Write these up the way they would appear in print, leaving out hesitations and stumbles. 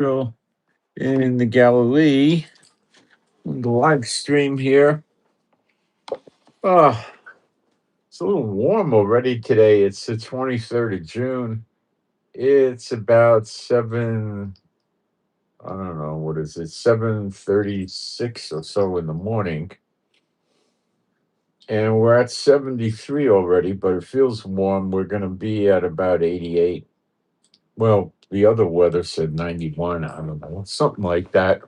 Girl in the Galilee on the live stream here. Oh, it's a little warm already today. It's the 23rd of June. It's about I don't know, what is it, 7:36 or so in the morning. And we're at 73 already, but it feels warm. We're going to be at about 88. Well, the other weather said 91. I don't know, something like that.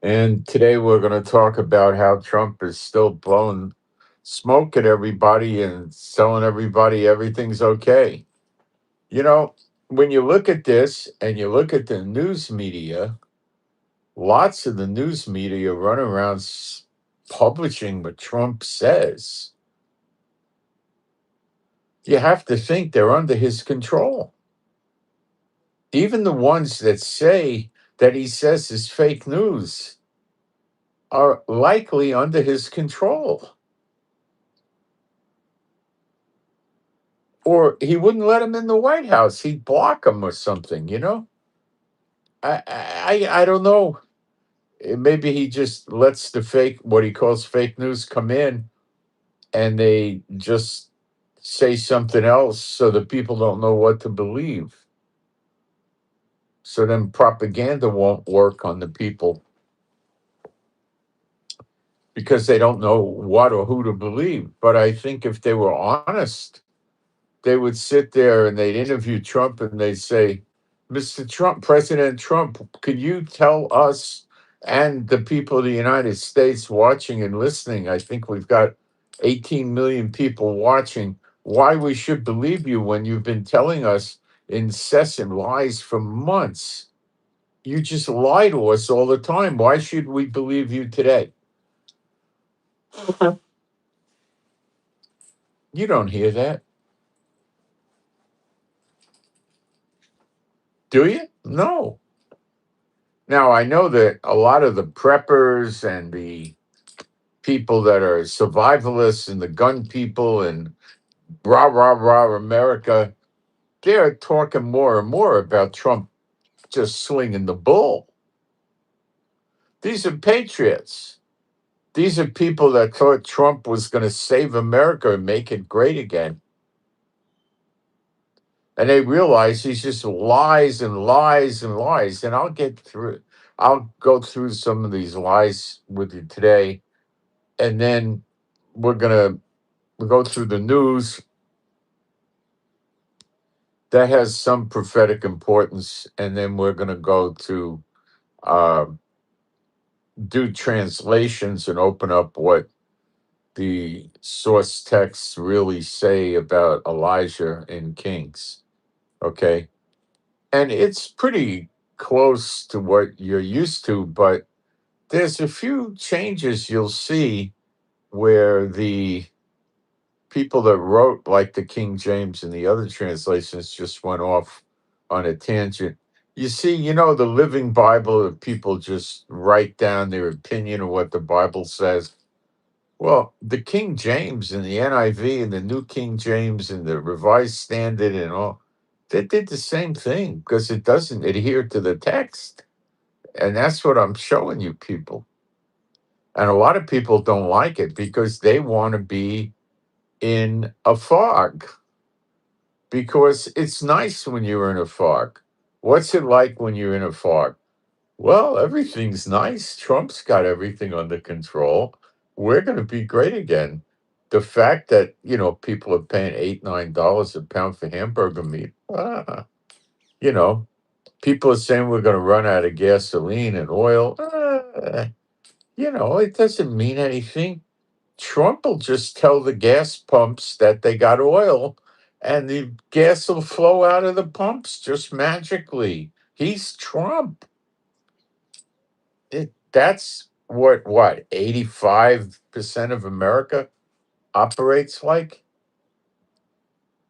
And today we're going to talk about how Trump is still blowing smoke at everybody and telling everybody everything's okay. You know, when you look at this and you look at the news media, lots of the news media run around publishing what Trump says. You have to think they're under his control. Even the ones that say that he says is fake news are likely under his control. Or he wouldn't let him in the White House. He'd block him or something. I don't know. Maybe he just lets the what he calls fake news come in and they just say something else so that people don't know what to believe. So then propaganda won't work on the people because they don't know what or who to believe. But I think if they were honest, they would sit there and they'd interview Trump and they'd say, Mr. Trump, President Trump, could you tell us and the people of the United States watching and listening? I think we've got 18 million people watching, why we should believe you when you've been telling us incessant lies for months. You just lie to us all the time. Why should we believe you today? You don't hear that, do you? No. Now, I know that a lot of the preppers and the people that are survivalists and the gun people and rah, rah, rah, America, they're talking more and more about Trump just slinging the bull. These are patriots. These are people that thought Trump was going to save America and make it great again. And they realize he's just lies and lies and lies. And I'll go through some of these lies with you today. And then we're going to go through the news that has some prophetic importance. And then we're going to go to uh, do translations and open up what the source texts really say about Elijah in Kings. Okay. And it's pretty close to what you're used to, but there's a few changes you'll see where the people that wrote, like the King James and the other translations, just went off on a tangent. You see, the Living Bible, that people just write down their opinion of what the Bible says. Well, the King James and the NIV and the New King James and the Revised Standard and all, they did the same thing because it doesn't adhere to the text. And that's what I'm showing you people. And a lot of people don't like it because they want to be in a fog because it's nice when you're in a fog. What's it like when you're in a fog? Well, everything's nice. Trump's got everything under control. We're going to be great again. The fact that, people are paying $8, $9 a pound for hamburger meat, you know, people are saying we're going to run out of gasoline and oil. It doesn't mean anything. Trump will just tell the gas pumps that they got oil and the gas will flow out of the pumps just magically. He's Trump. That's what 85% of America operates like?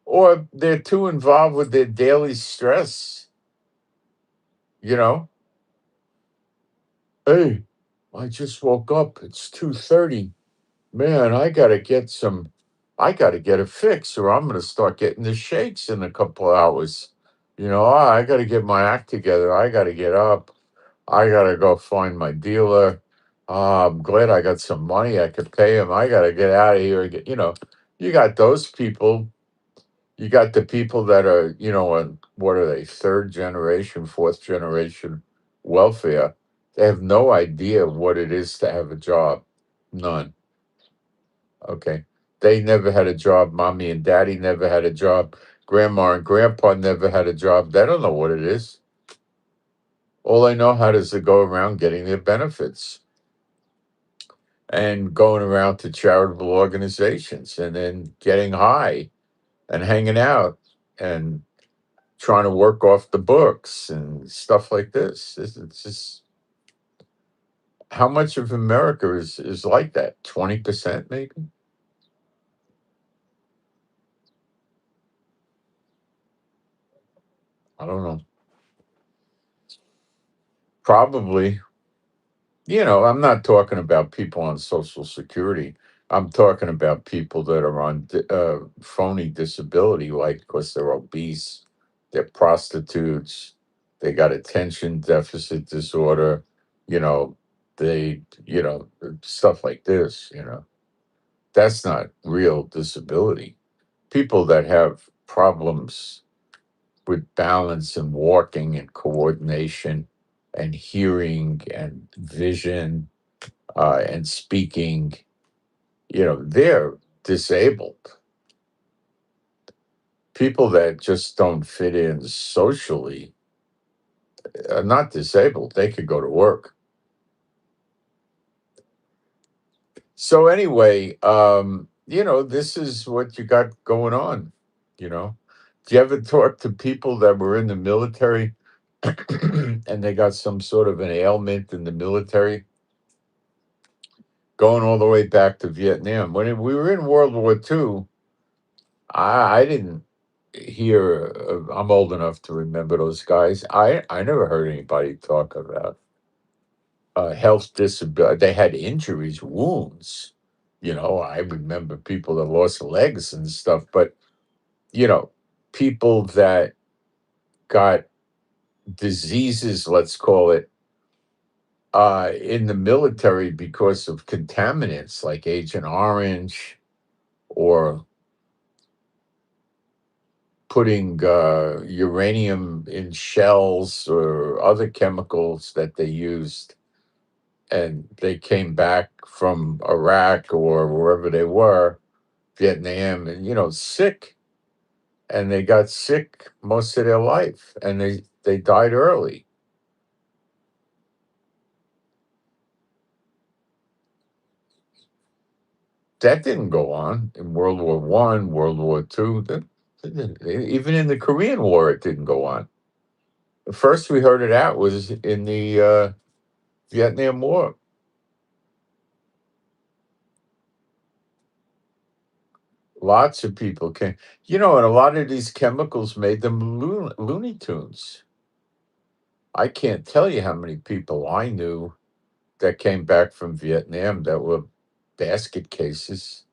Or they're too involved with their daily stress, you know? Hey, I just woke up. It's 2:30. Man, I gotta get a fix or I'm gonna start getting the shakes in a couple hours. Oh, I got to get my act together. I got to get up. I got to go find my dealer. I'm glad I got some money. I could pay him. I got to get out of here. You got those people. You got the people that are, on what are they, third generation, fourth generation welfare. They have no idea what it is to have a job. None. Okay. They never had a job. Mommy and daddy never had a job. Grandma and grandpa never had a job. They don't know what it is. All they know how is to go around getting their benefits and going around to charitable organizations and then getting high and hanging out and trying to work off the books and stuff like this. It's just how much of America is like that? 20% maybe? I don't know. Probably. I'm not talking about people on Social Security. I'm talking about people that are on phony disability, like because they're obese, they're prostitutes, they got attention deficit disorder, you know, stuff like this. That's not real disability. People that have problems with balance and walking and coordination and hearing and vision and speaking, they're disabled. People that just don't fit in socially are not disabled. They could go to work. So anyway, this is what you got going on. You know, do you ever talk to people that were in the military and they got some sort of an ailment in the military, going all the way back to Vietnam? We were in World War II, I didn't hear. I'm old enough to remember those guys. I never heard anybody talk about health disability. They had injuries, wounds. I remember people that lost legs and stuff, but you know, people that got diseases, let's call it, in the military because of contaminants like Agent Orange or putting uranium in shells or other chemicals that they used, and they came back from Iraq or wherever they were, Vietnam, and sick, and they got sick most of their life, and they died early. That didn't go on in World War One, World War Two. Even in the Korean War, it didn't go on. The first we heard of that was in the Vietnam War. Lots of people came. And a lot of these chemicals made them Looney Tunes. I can't tell you how many people I knew that came back from Vietnam that were basket cases.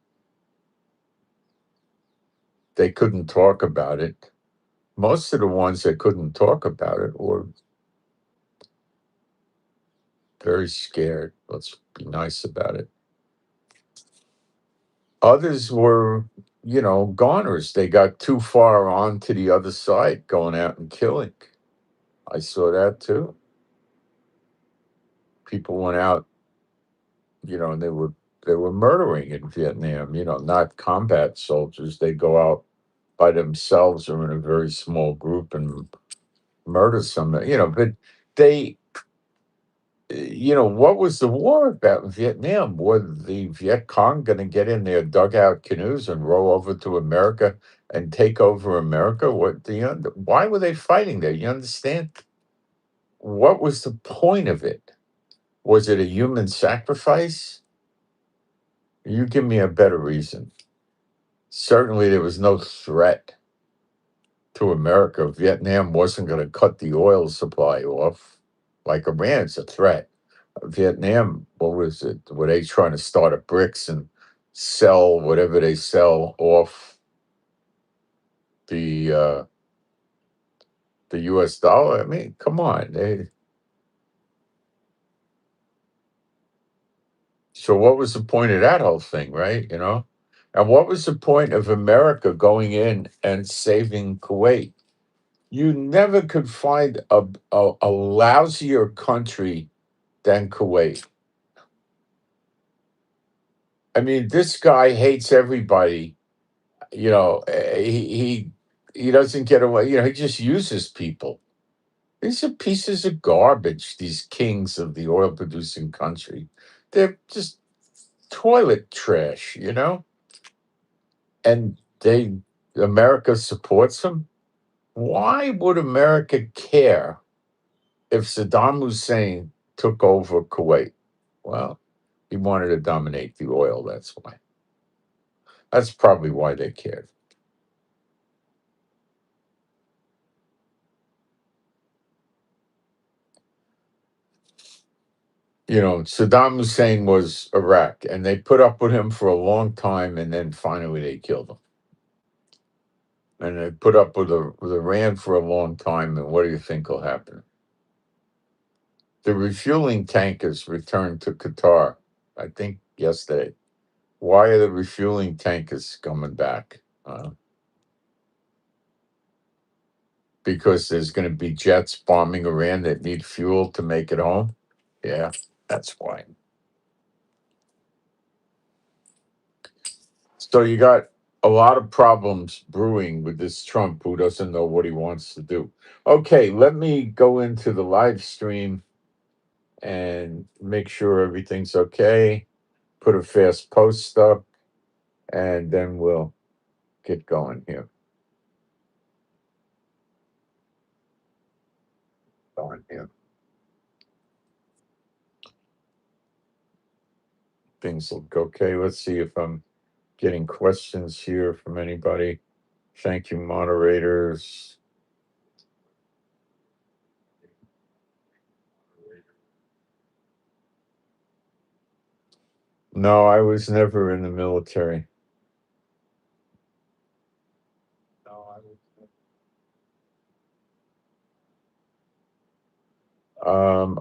They couldn't talk about it. Most of the ones that couldn't talk about it were very scared. Let's be nice about it. Others were, goners. They got too far on to the other side, going out and killing. I saw that too. People went out, and they were murdering in Vietnam. Not combat soldiers. They go out by themselves or in a very small group and murder somebody. But they, what was the war about in Vietnam? Were the Viet Cong going to get in their dugout canoes and row over to America and take over America? Why were they fighting there? You understand? What was the point of it? Was it a human sacrifice? You give me a better reason. Certainly, there was no threat to America. Vietnam wasn't going to cut the oil supply off like Iran's a threat. Vietnam, what was it? Were they trying to start a bricks and sell whatever they sell off the the U.S. dollar. I mean, come on. So what was the point of that whole thing, right? And what was the point of America going in and saving Kuwait? You never could find a lousier country than Kuwait. I mean, this guy hates everybody. He doesn't get away. He just uses people. These are pieces of garbage. These kings of the oil producing country, they're just toilet trash. And America supports them. Why would America care if Saddam Hussein took over Kuwait? Well, he wanted to dominate the oil. That's why. That's probably why they cared. Saddam Hussein was Iraq, and they put up with him for a long time, and then finally they killed him. And they put up with Iran for a long time, and what do you think will happen? The refueling tankers returned to Qatar, I think yesterday. Why are the refueling tankers coming back? Because there's going to be jets bombing Iran that need fuel to make it home? Yeah, that's why. So you got a lot of problems brewing with this Trump who doesn't know what he wants to do. Okay, let me go into the live stream and make sure everything's okay. Put a fast post up, and then we'll get going here. Going here. Things look okay. Let's see if I'm getting questions here from anybody. Thank you, moderators. No, I was never in the military.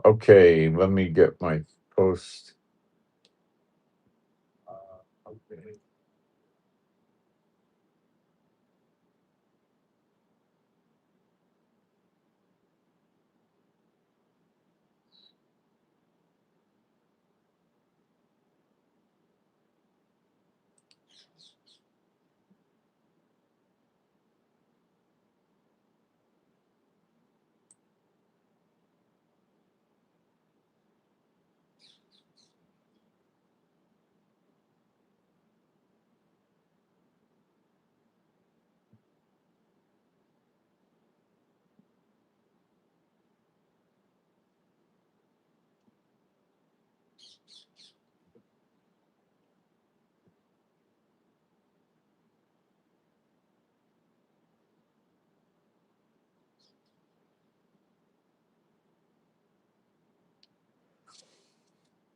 Okay, let me get my post. Okay.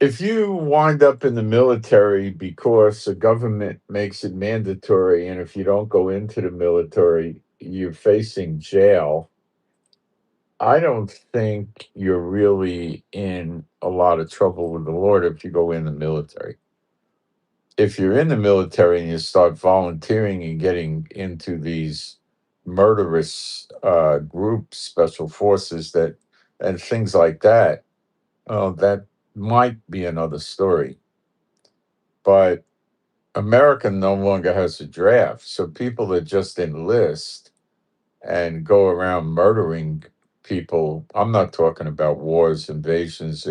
If you wind up in the military because the government makes it mandatory, and if you don't go into the military, you're facing jail, I don't think you're really in a lot of trouble with the Lord if you go in the military. If you're in the military and you start volunteering and getting into these murderous groups, special forces and things like that, that might be another story. But America no longer has a draft. So people that just enlist and go around murdering people, I'm not talking about wars, invasions.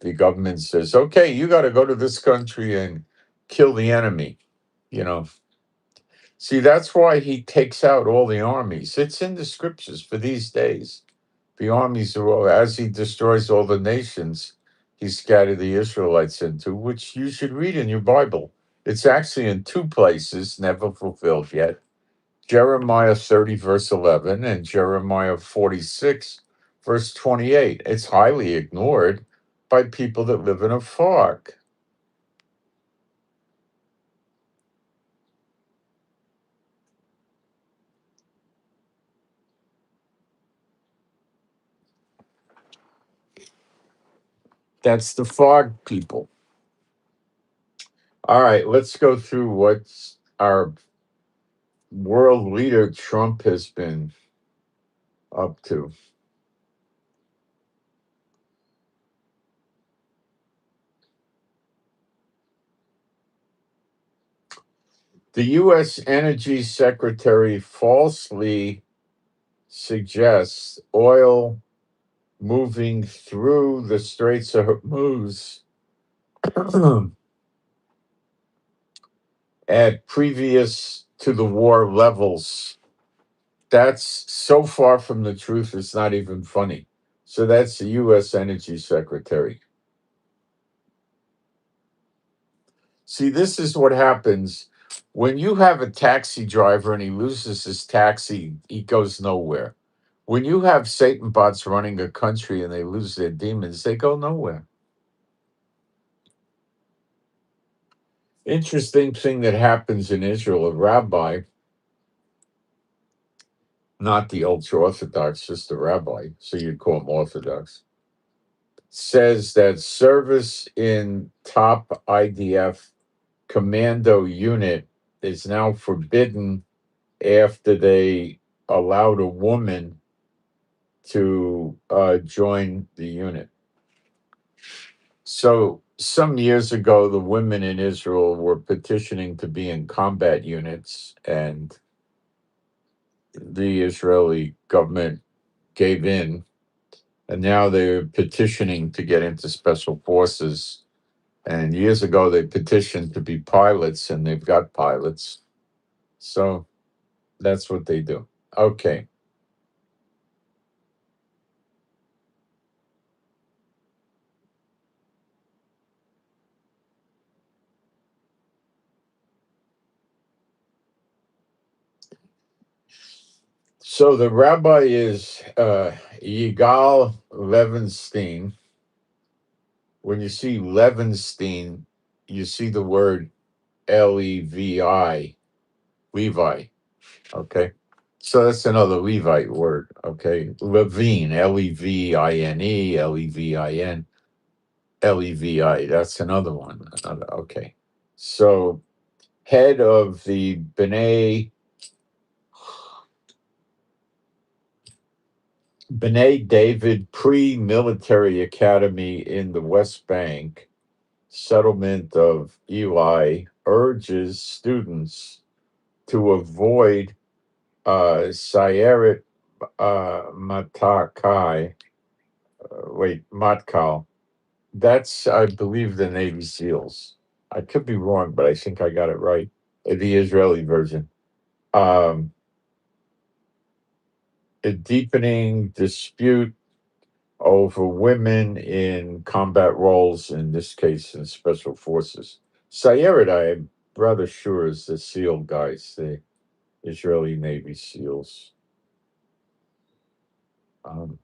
The government says, okay, you got to go to this country and kill the enemy. You know, see, that's why he takes out all the armies. It's in the scriptures for these days. The armies are all, as he destroys all the nations, he scattered the Israelites into, which you should read in your Bible. It's actually in two places, never fulfilled yet. Jeremiah 30, verse 11, and Jeremiah 46, verse 28. It's highly ignored by people that live in a fog. That's the fog people. All right, let's go through what our world leader Trump has been up to. The U.S. Energy Secretary falsely suggests oil moving through the Straits of Hormuz at previous to the war levels. That's so far from the truth, it's not even funny. So that's the U.S. Energy Secretary. See, this is what happens when you have a taxi driver and he loses his taxi, he goes nowhere. When you have Satan bots running a country and they lose their demons, they go nowhere. Interesting thing that happens in Israel, a rabbi, not the ultra Orthodox, just a rabbi, so you'd call him Orthodox, says that service in top IDF commando unit is now forbidden after they allowed a woman to join the unit. So some years ago, the women in Israel were petitioning to be in combat units, and the Israeli government gave in. And now they're petitioning to get into special forces. And years ago, they petitioned to be pilots, and they've got pilots. So that's what they do. Okay. So the rabbi is Yigal Levinstein. When you see Levinstein, you see the word Levi, Levi. Okay. So that's another Levite word. Okay. Levine, Levine, Levin, Levi. That's another one. Another. Okay. So head of the B'nai David pre-military academy in the West Bank, settlement of Eli, urges students to avoid Sayeret Matakai. Matkal. That's, I believe, the Navy SEALs. I could be wrong, but I think I got it right. The Israeli version. Um, a deepening dispute over women in combat roles, in this case, in special forces. Sayeret, I'm rather sure, is the SEAL guys, the Israeli Navy SEALs. Um,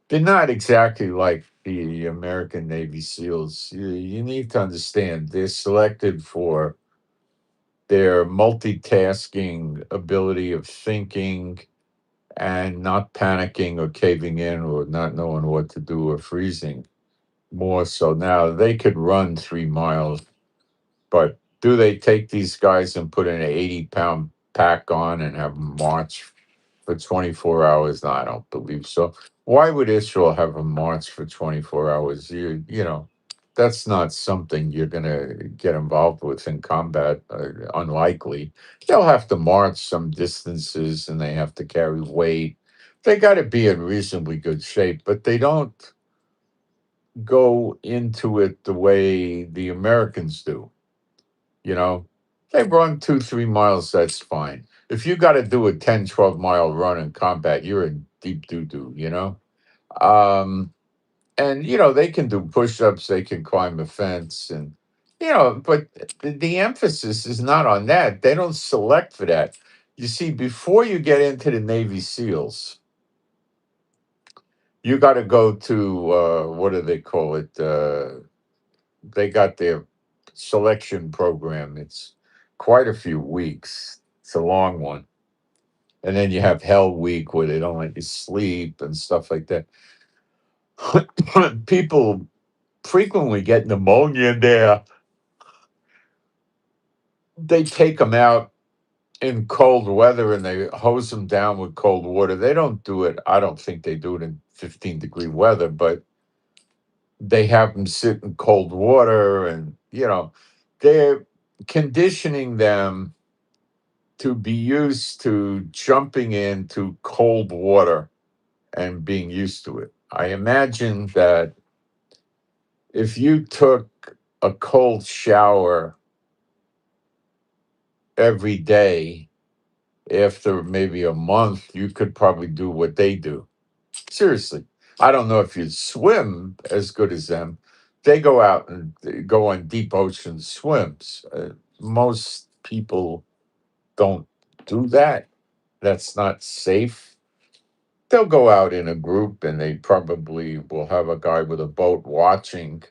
they're not exactly like the American Navy SEALs. You need to understand they're selected for their multitasking ability of thinking and not panicking or caving in or not knowing what to do or freezing. More so now, they could run 3 miles, but do they take these guys and put an 80-pound pack on and have them march for 24 hours? No, I don't believe so. Why would Israel have a march for 24 hours? That's not something you're going to get involved with in combat. Unlikely. They'll have to march some distances and they have to carry weight. They got to be in reasonably good shape, but they don't go into it the way the Americans do. You know, they run 2, 3 miles, that's fine. If you got to do a 10, 12 mile run in combat, you're in deep doo doo. Um, and, they can do push ups, they can climb a fence, but the emphasis is not on that. They don't select for that. You see, before you get into the Navy SEALs, you got to go to, what do they call it? They got their selection program. It's quite a few weeks. It's a long one. And then you have Hell Week where they don't let you sleep and stuff like that. People frequently get pneumonia there. They take them out in cold weather and they hose them down with cold water. They don't do it. I don't think they do it in 15-degree weather, but they have them sit in cold water and, they're conditioning them to be used to jumping into cold water and being used to it. I imagine that if you took a cold shower every day, after maybe a month, you could probably do what they do. Seriously. I don't know if you'd swim as good as them. They go out and they go on deep ocean swims. Most people don't do that. That's not safe. They'll go out in a group and they probably will have a guy with a boat watching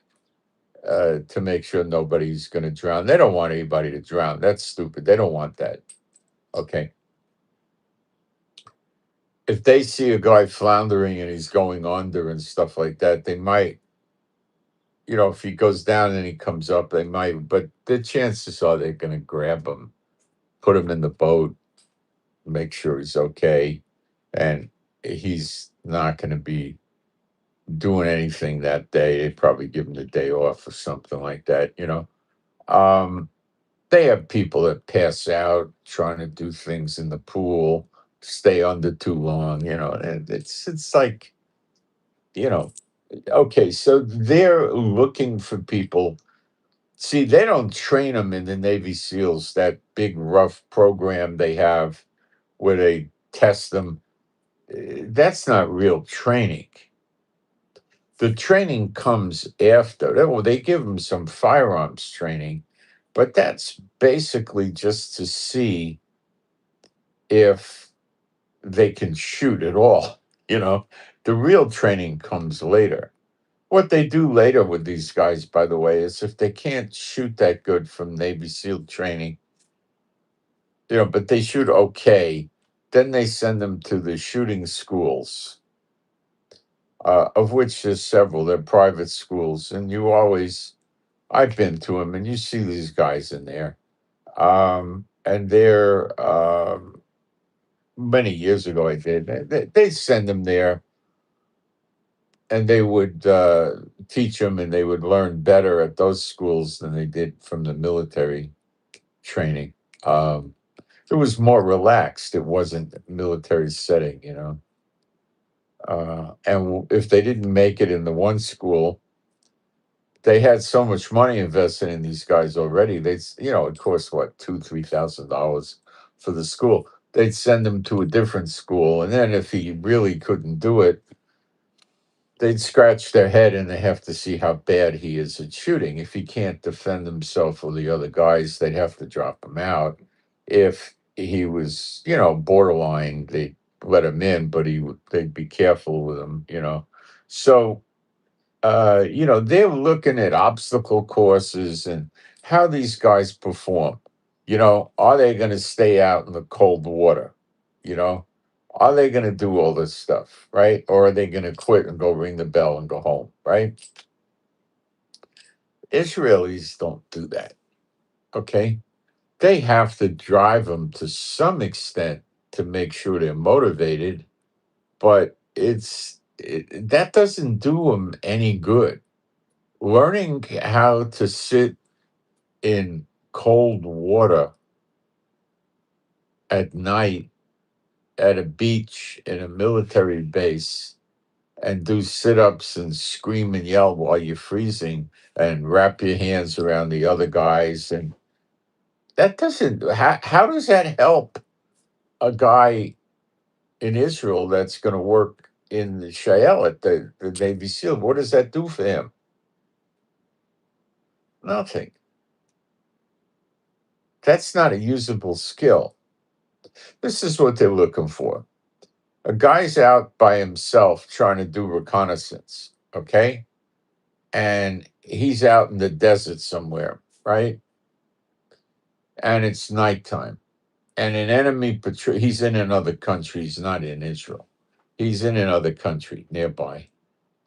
to make sure nobody's going to drown. They don't want anybody to drown. That's stupid. They don't want that. Okay. If they see a guy floundering and he's going under and stuff like that, they might, if he goes down and he comes up, they might, but the chances are they're going to grab him, put him in the boat, make sure he's okay. And he's not going to be doing anything that day. They probably give him the day off or something like that. Um, they have people that pass out trying to do things in the pool, stay under too long, and it's like, you know, okay, so they're looking for people. See, they don't train them in the Navy SEALs, that big rough program they have where they test them. That's not real training. The training comes after. Well, they give them some firearms training, but that's basically just to see if they can shoot at all. You know, the real training comes later. What they do later with these guys, by the way, is if they can't shoot that good from Navy SEAL training, but they shoot okay, then they send them to the shooting schools, of which there's several. They're private schools, and I've been to them, and you see these guys in there. And they're, many years ago I did, they send them there and they would teach them and they would learn better at those schools than they did from the military training. Um, it was more relaxed. It wasn't a military setting. And if they didn't make it in the one school, they had so much money invested in these guys already. It cost what, $2,000-$3,000 for the school. They'd send them to a different school, and then if he really couldn't do it, they'd scratch their head and they have to see how bad he is at shooting. If he can't defend himself or the other guys, they'd have to drop him out. If he was, borderline, they'd let him in, but they'd be careful with him. So, they're looking at obstacle courses and how these guys perform. Are they going to stay out in the cold water? You know, are they going to do all this stuff, right? Or are they going to quit and go ring the bell and go home, right? Israelis don't do that, okay? They have to drive them to some extent to make sure they're motivated, but that doesn't do them any good. Learning how to sit in cold water at night at a beach in a military base and do sit-ups and scream and yell while you're freezing and wrap your hands around the other guys, and that doesn't how does that help a guy in Israel that's going to work in the Shayel at the Navy SEAL? What does that do for him? Nothing. That's not a usable skill. This is what they're looking for. A guy's out by himself trying to do reconnaissance, okay? And he's out in the desert somewhere, right? And it's nighttime. and an enemy patrol, he's in another country, he's not in Israel. He's in another country nearby.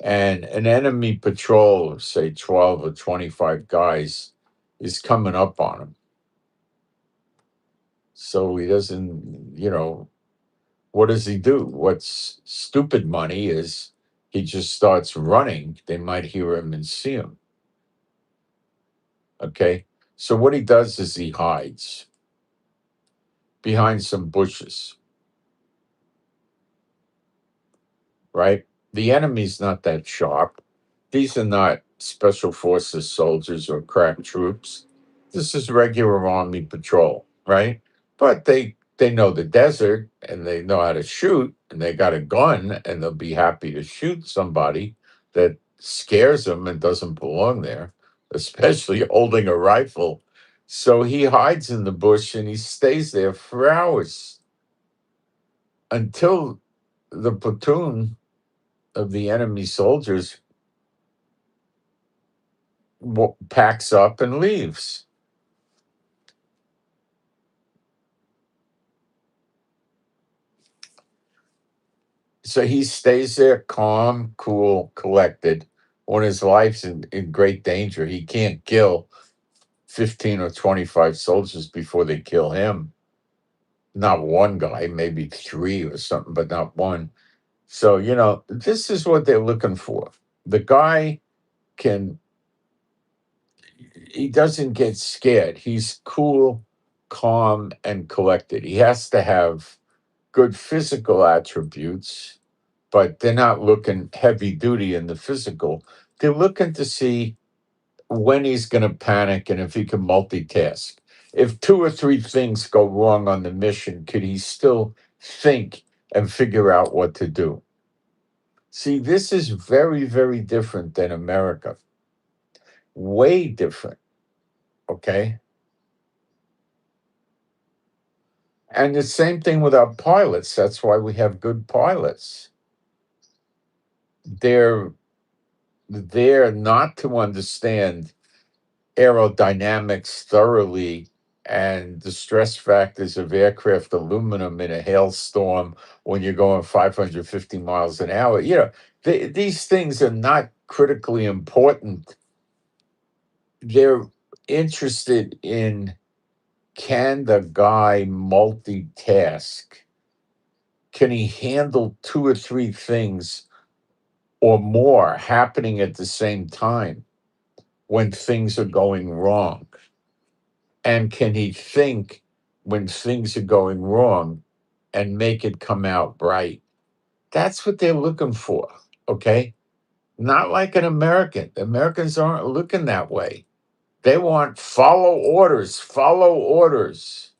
And an enemy patrol of, say, 12 or 25 guys is coming up on him. So he doesn't, what does he do? What's stupid money is he just starts running. They might hear him and see him. Okay. So what he does is he hides behind some bushes, right? The enemy's not that sharp. These are not special forces soldiers or crack troops. This is regular army patrol, right? But they know the desert and they know how to shoot and they got a gun and they'll be happy to shoot somebody that scares them and doesn't belong there, especially holding a rifle. So he hides in the bush and he stays there for hours until the platoon of the enemy soldiers packs up and leaves. So he stays there calm, cool, collected when his life's in great danger. He can't kill 15 or 25 soldiers before they kill him. Not one guy, maybe three or something, but not one. So, this is what they're looking for. The guy can, he doesn't get scared. He's cool, calm, and collected. He has to have good physical attributes, but they're not looking heavy duty in the physical. They're looking to see when he's going to panic and if he can multitask. If two or three things go wrong on the mission, could he still think and figure out what to do? See, this is very, very different than America. Way different. Okay. And the same thing with our pilots. That's why we have good pilots. They're there not to understand aerodynamics thoroughly and the stress factors of aircraft aluminum in a hailstorm when you're going 550 miles an hour. These things are not critically important. They're interested in, can the guy multitask? Can he handle two or three things or more happening at the same time when things are going wrong? And can he think when things are going wrong and make it come out right? That's what they're looking for. Okay. Not like an American. Americans aren't looking that way. They want follow orders, follow orders.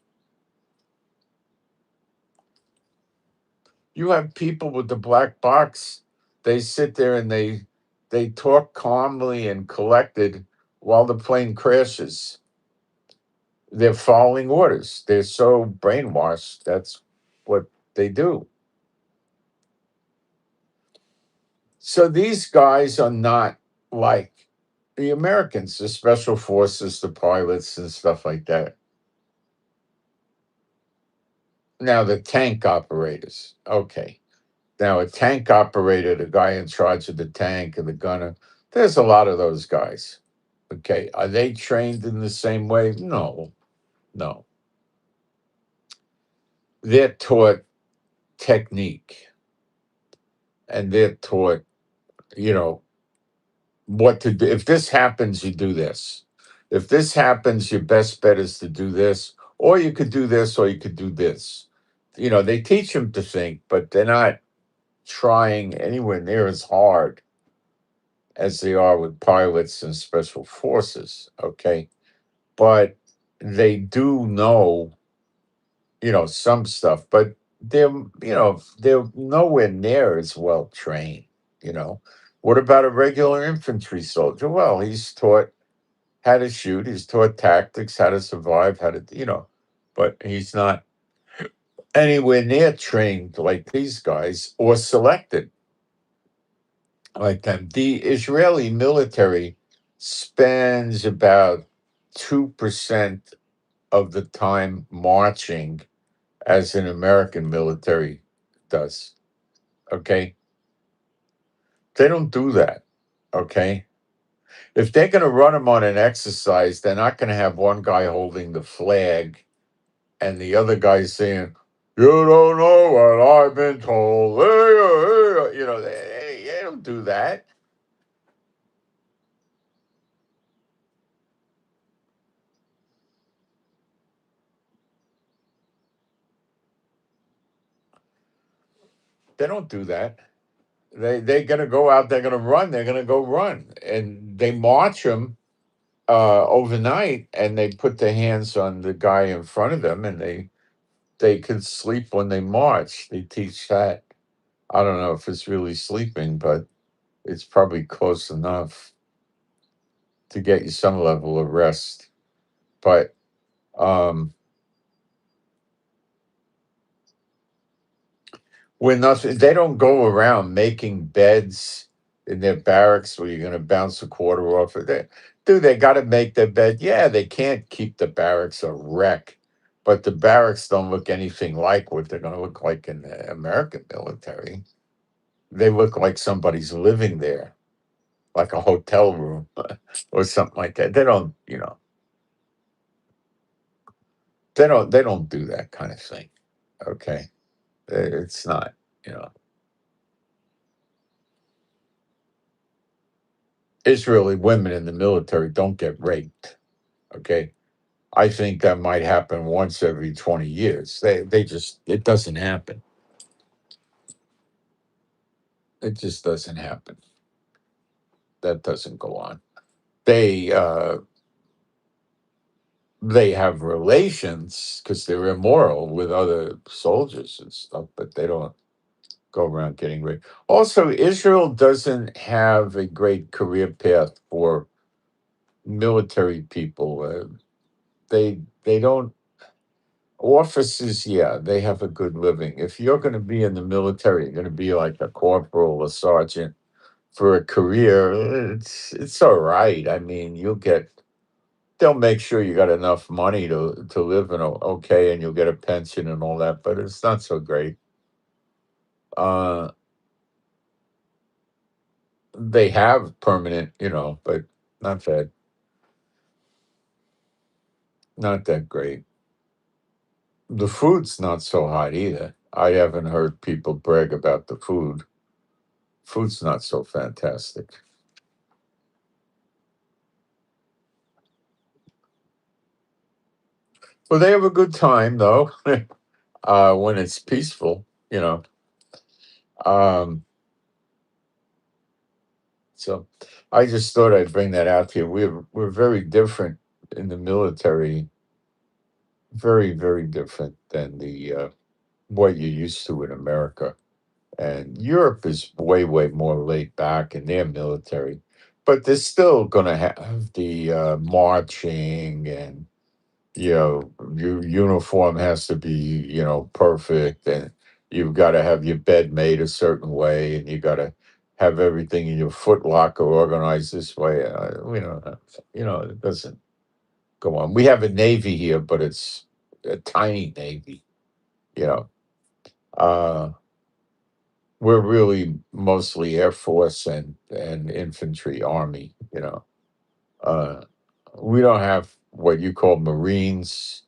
You have people with the black box, they sit there and they talk calmly and collected while the plane crashes. They're following orders. They're so brainwashed. That's what they do. So these guys are not like the Americans, the special forces, the pilots, and stuff like that. Now, the tank operators. Okay. Now, a tank operator, the guy in charge of the tank and the gunner, there's a lot of those guys. Okay. Are they trained in the same way? No, no. They're taught technique and they're taught, you know, what to do. If this happens, you do this. If this happens, your best bet is to do this, or you could do this, or you could do this. They teach them to think, but they're not trying anywhere near as hard as they are with pilots and special forces. Okay. But they do know, some stuff, but they're nowhere near as well trained, you know. What about a regular infantry soldier? Well, he's taught how to shoot, he's taught tactics, how to survive, but he's not anywhere near trained like these guys or selected like them. The Israeli military spends about 2% of the time marching as an American military does. Okay. They don't do that. Okay. If they're going to run them on an exercise, they're not going to have one guy holding the flag and the other guy saying, "You don't know what I've been told." You know, they don't do that. They don't do that. They're going to go out. They're going to run. They're going to go run, and they march them overnight, and they put their hands on the guy in front of them, and they could sleep when they march. They teach that. I don't know if it's really sleeping, but it's probably close enough to get you some level of rest. But um, when nothing, they don't go around making beds in their barracks where you're going to bounce a quarter off of it. Dude, they got to make their bed. Yeah, they can't keep the barracks a wreck, but the barracks don't look anything like what they're going to look like in the American military. They look like somebody's living there, like a hotel room or something like that. They don't, they don't do that kind of thing. Okay. It's not, you know, Israeli women in the military don't get raped. Okay. I think that might happen once every 20 years. They just, it doesn't happen. It just doesn't happen. That doesn't go on. They, uh, they have relations because they're immoral with other soldiers and stuff, but they don't go around getting raped. Also, Israel doesn't have a great career path for military people. They don't. Officers, yeah, they have a good living. If you're going to be in the military, you're going to be like a corporal, a sergeant for a career. It's all right. I mean, you'll get. They'll make sure you got enough money to live in okay, and you'll get a pension and all that. But it's not so great. Uh, they have permanent, but not that great. The food's not so hot either. I haven't heard people brag about the food. Food's not so fantastic. Well, they have a good time though, when it's peaceful, you know. Um, so I just thought I'd bring that out to you. We're very different in the military, very, very different than the what you're used to in America. And Europe is way, way more laid back in their military, but they're still going to have the marching, and your uniform has to be perfect, and you've got to have your bed made a certain way, and you got to have everything in your foot locker organized this way. We don't have, it doesn't go on. We have a navy here, but it's a tiny navy. You know, uh, we're really mostly Air Force and infantry, Army. Uh, we don't have what you call Marines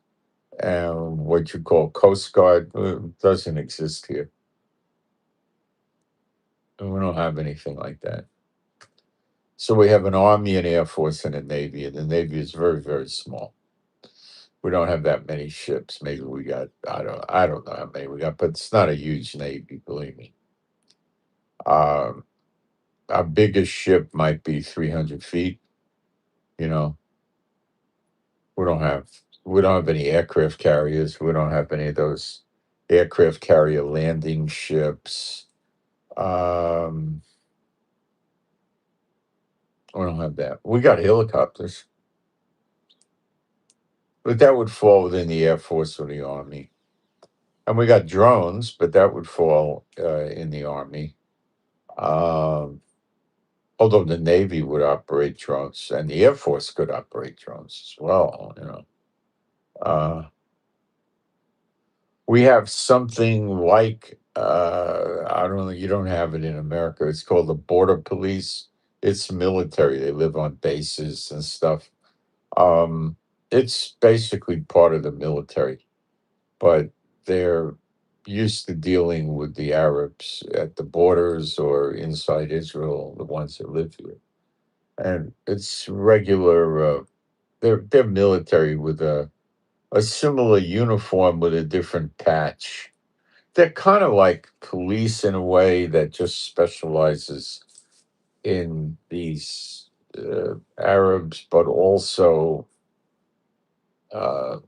and what you call Coast Guard. Doesn't exist here. We don't have anything like that. So we have an Army, an Air Force, and a Navy, and the Navy is very, very small. We don't have that many ships. Maybe we got, I don't know how many we got, but it's not a huge Navy, believe me. Um, our biggest ship might be 300 feet. You know, we don't have any aircraft carriers. We don't have any of those aircraft carrier landing ships. Um, we don't have that. We got helicopters, but that would fall within the Air Force or the Army. And we got drones, but that would fall in the Army. Um, Although the Navy would operate drones, and the Air Force could operate drones as well. Uh, We have something like I don't know. You don't have it in America. It's called the Border Police. It's military. They live on bases and stuff. Um, it's basically part of the military, but they're used to dealing with the Arabs at the borders or inside Israel, the ones that live here. And it's regular. They're military with a similar uniform with a different patch. They're kind of like police in a way that just specializes in these Arabs, but also uh,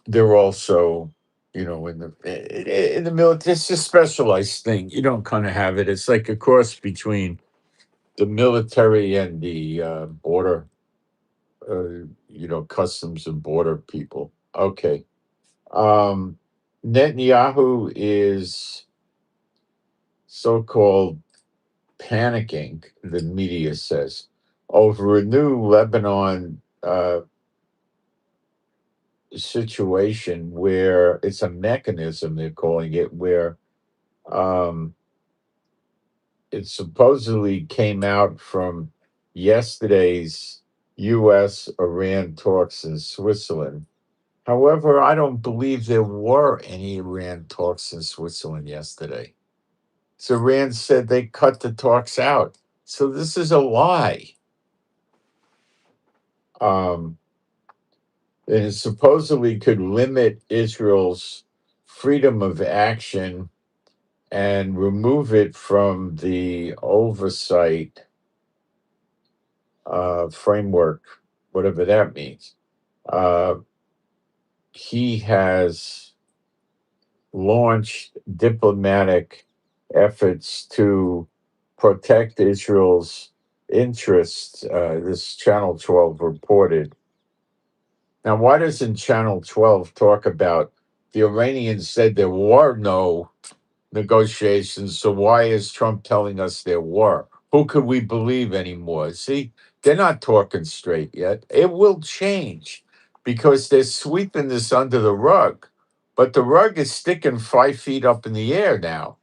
they're also, in the military. It's a specialized thing. You don't kind of have it. It's like a cross between the military and the border, customs and border people. Okay. Um, Netanyahu is so-called panicking, the media says, over a new Lebanon situation where it's a mechanism, they're calling it, where um, it supposedly came out from yesterday's U.S. Iran talks in Switzerland. However, I don't believe there were any Iran talks in Switzerland yesterday. So Iran said they cut the talks out. So this is a lie. Um, and it supposedly could limit Israel's freedom of action and remove it from the oversight framework, whatever that means. Uh, he has launched diplomatic efforts to protect Israel's interests. This Channel 12 reported. Now, why doesn't Channel 12 talk about the Iranians said there were no negotiations? So why is Trump telling us there were? Who could we believe anymore? See, they're not talking straight yet. It will change because they're sweeping this under the rug. But the rug is sticking 5 feet up in the air now.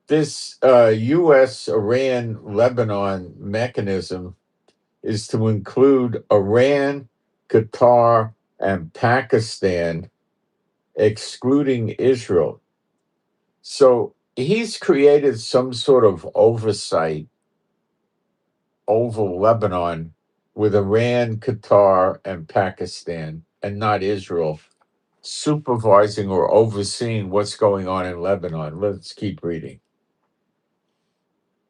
This U.S. Iran Lebanon mechanism is to include Iran, Qatar, and Pakistan, excluding Israel. So he's created some sort of oversight over Lebanon with Iran, Qatar, and Pakistan, and not Israel, supervising or overseeing what's going on in Lebanon. Let's keep reading.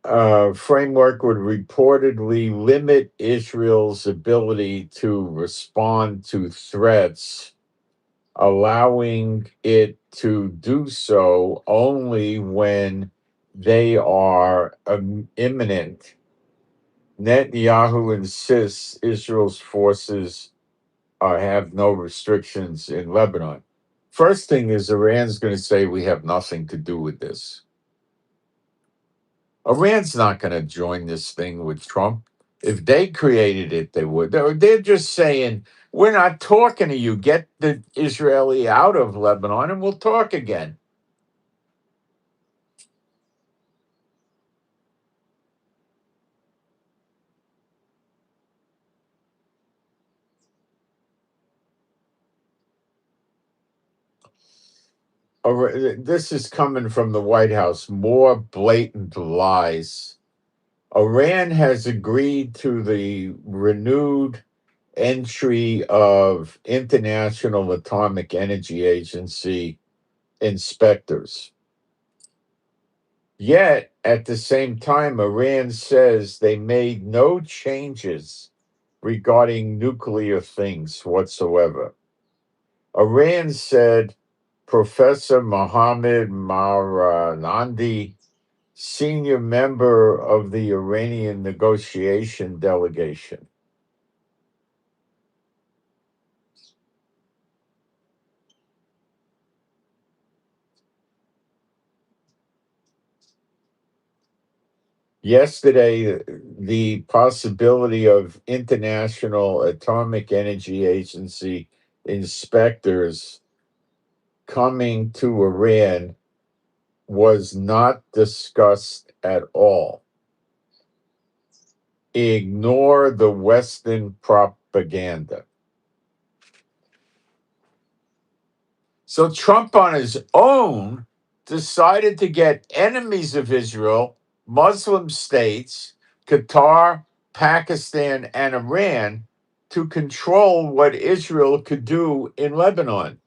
Framework would reportedly limit Israel's ability to respond to threats, allowing it to do so only when they are imminent. Netanyahu insists Israel's forces have no restrictions in Lebanon. First thing is, Iran's going to say we have nothing to do with this. Iran's not going to join this thing with Trump. If they created it, they would. They're just saying, we're not talking to you. Get the Israeli out of Lebanon and we'll talk again. This is coming from the White House. More blatant lies. Iran has agreed to the renewed entry of International Atomic Energy Agency inspectors. Yet, at the same time, Iran says they made no changes regarding nuclear things whatsoever. Iran said Professor Mohammad Maranandi, senior member of the Iranian negotiation delegation, Yesterday, the possibility of International Atomic Energy Agency inspectors coming to Iran was not discussed at all. Ignore the Western propaganda. So Trump on his own decided to get enemies of Israel, Muslim states, Qatar, Pakistan, and Iran to control what Israel could do in Lebanon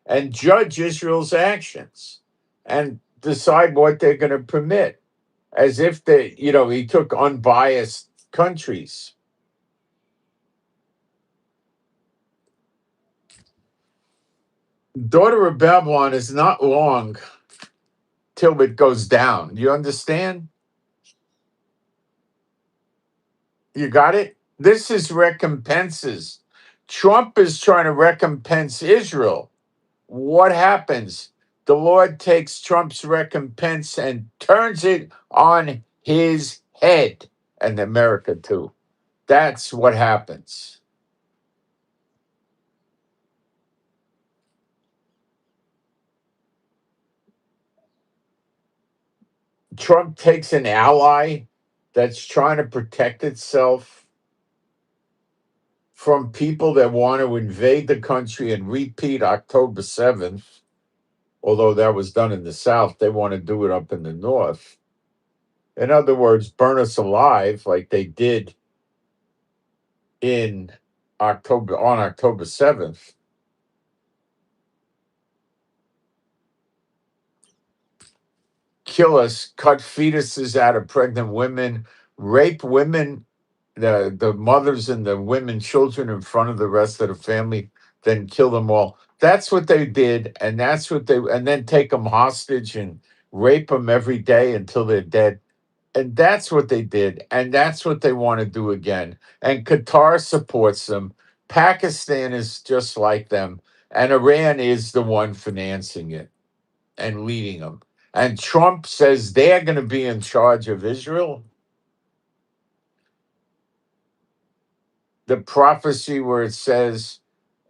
and judge Israel's actions and decide what they're going to permit, as if he took unbiased countries. Daughter of Babylon is not long till it goes down. You understand? You got it? This is recompenses. Trump is trying to recompense Israel. What happens? The Lord takes Trump's recompense and turns it on his head, and America too. That's what happens. Trump takes an ally that's trying to protect itself from people that want to invade the country and repeat October 7th, although that was done in the South. They want to do it up in the North. In other words, burn us alive like they did in October 7th. Kill us, cut fetuses out of pregnant women, rape women, the mothers and the women, children in front of the rest of the family, then kill them all. That's what they did, and and then take them hostage and rape them every day until they're dead. And that's what they did. And that's what they want to do again. And Qatar supports them. Pakistan is just like them. And Iran is the one financing it and leading them. And Trump says they're going to be in charge of Israel. The prophecy where it says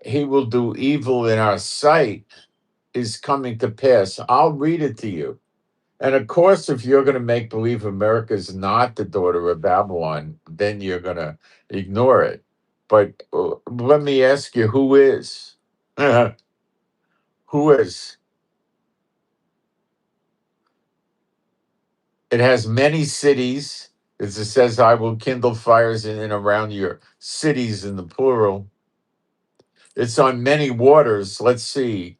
he will do evil in our sight is coming to pass. I'll read it to you. And of course, if you're going to make believe America's not the daughter of Babylon, then you're going to ignore it. But let me ask you, who is? Who is? It has many cities. As it says, I will kindle fires in and around your cities in the plural. It's on many waters. Let's see.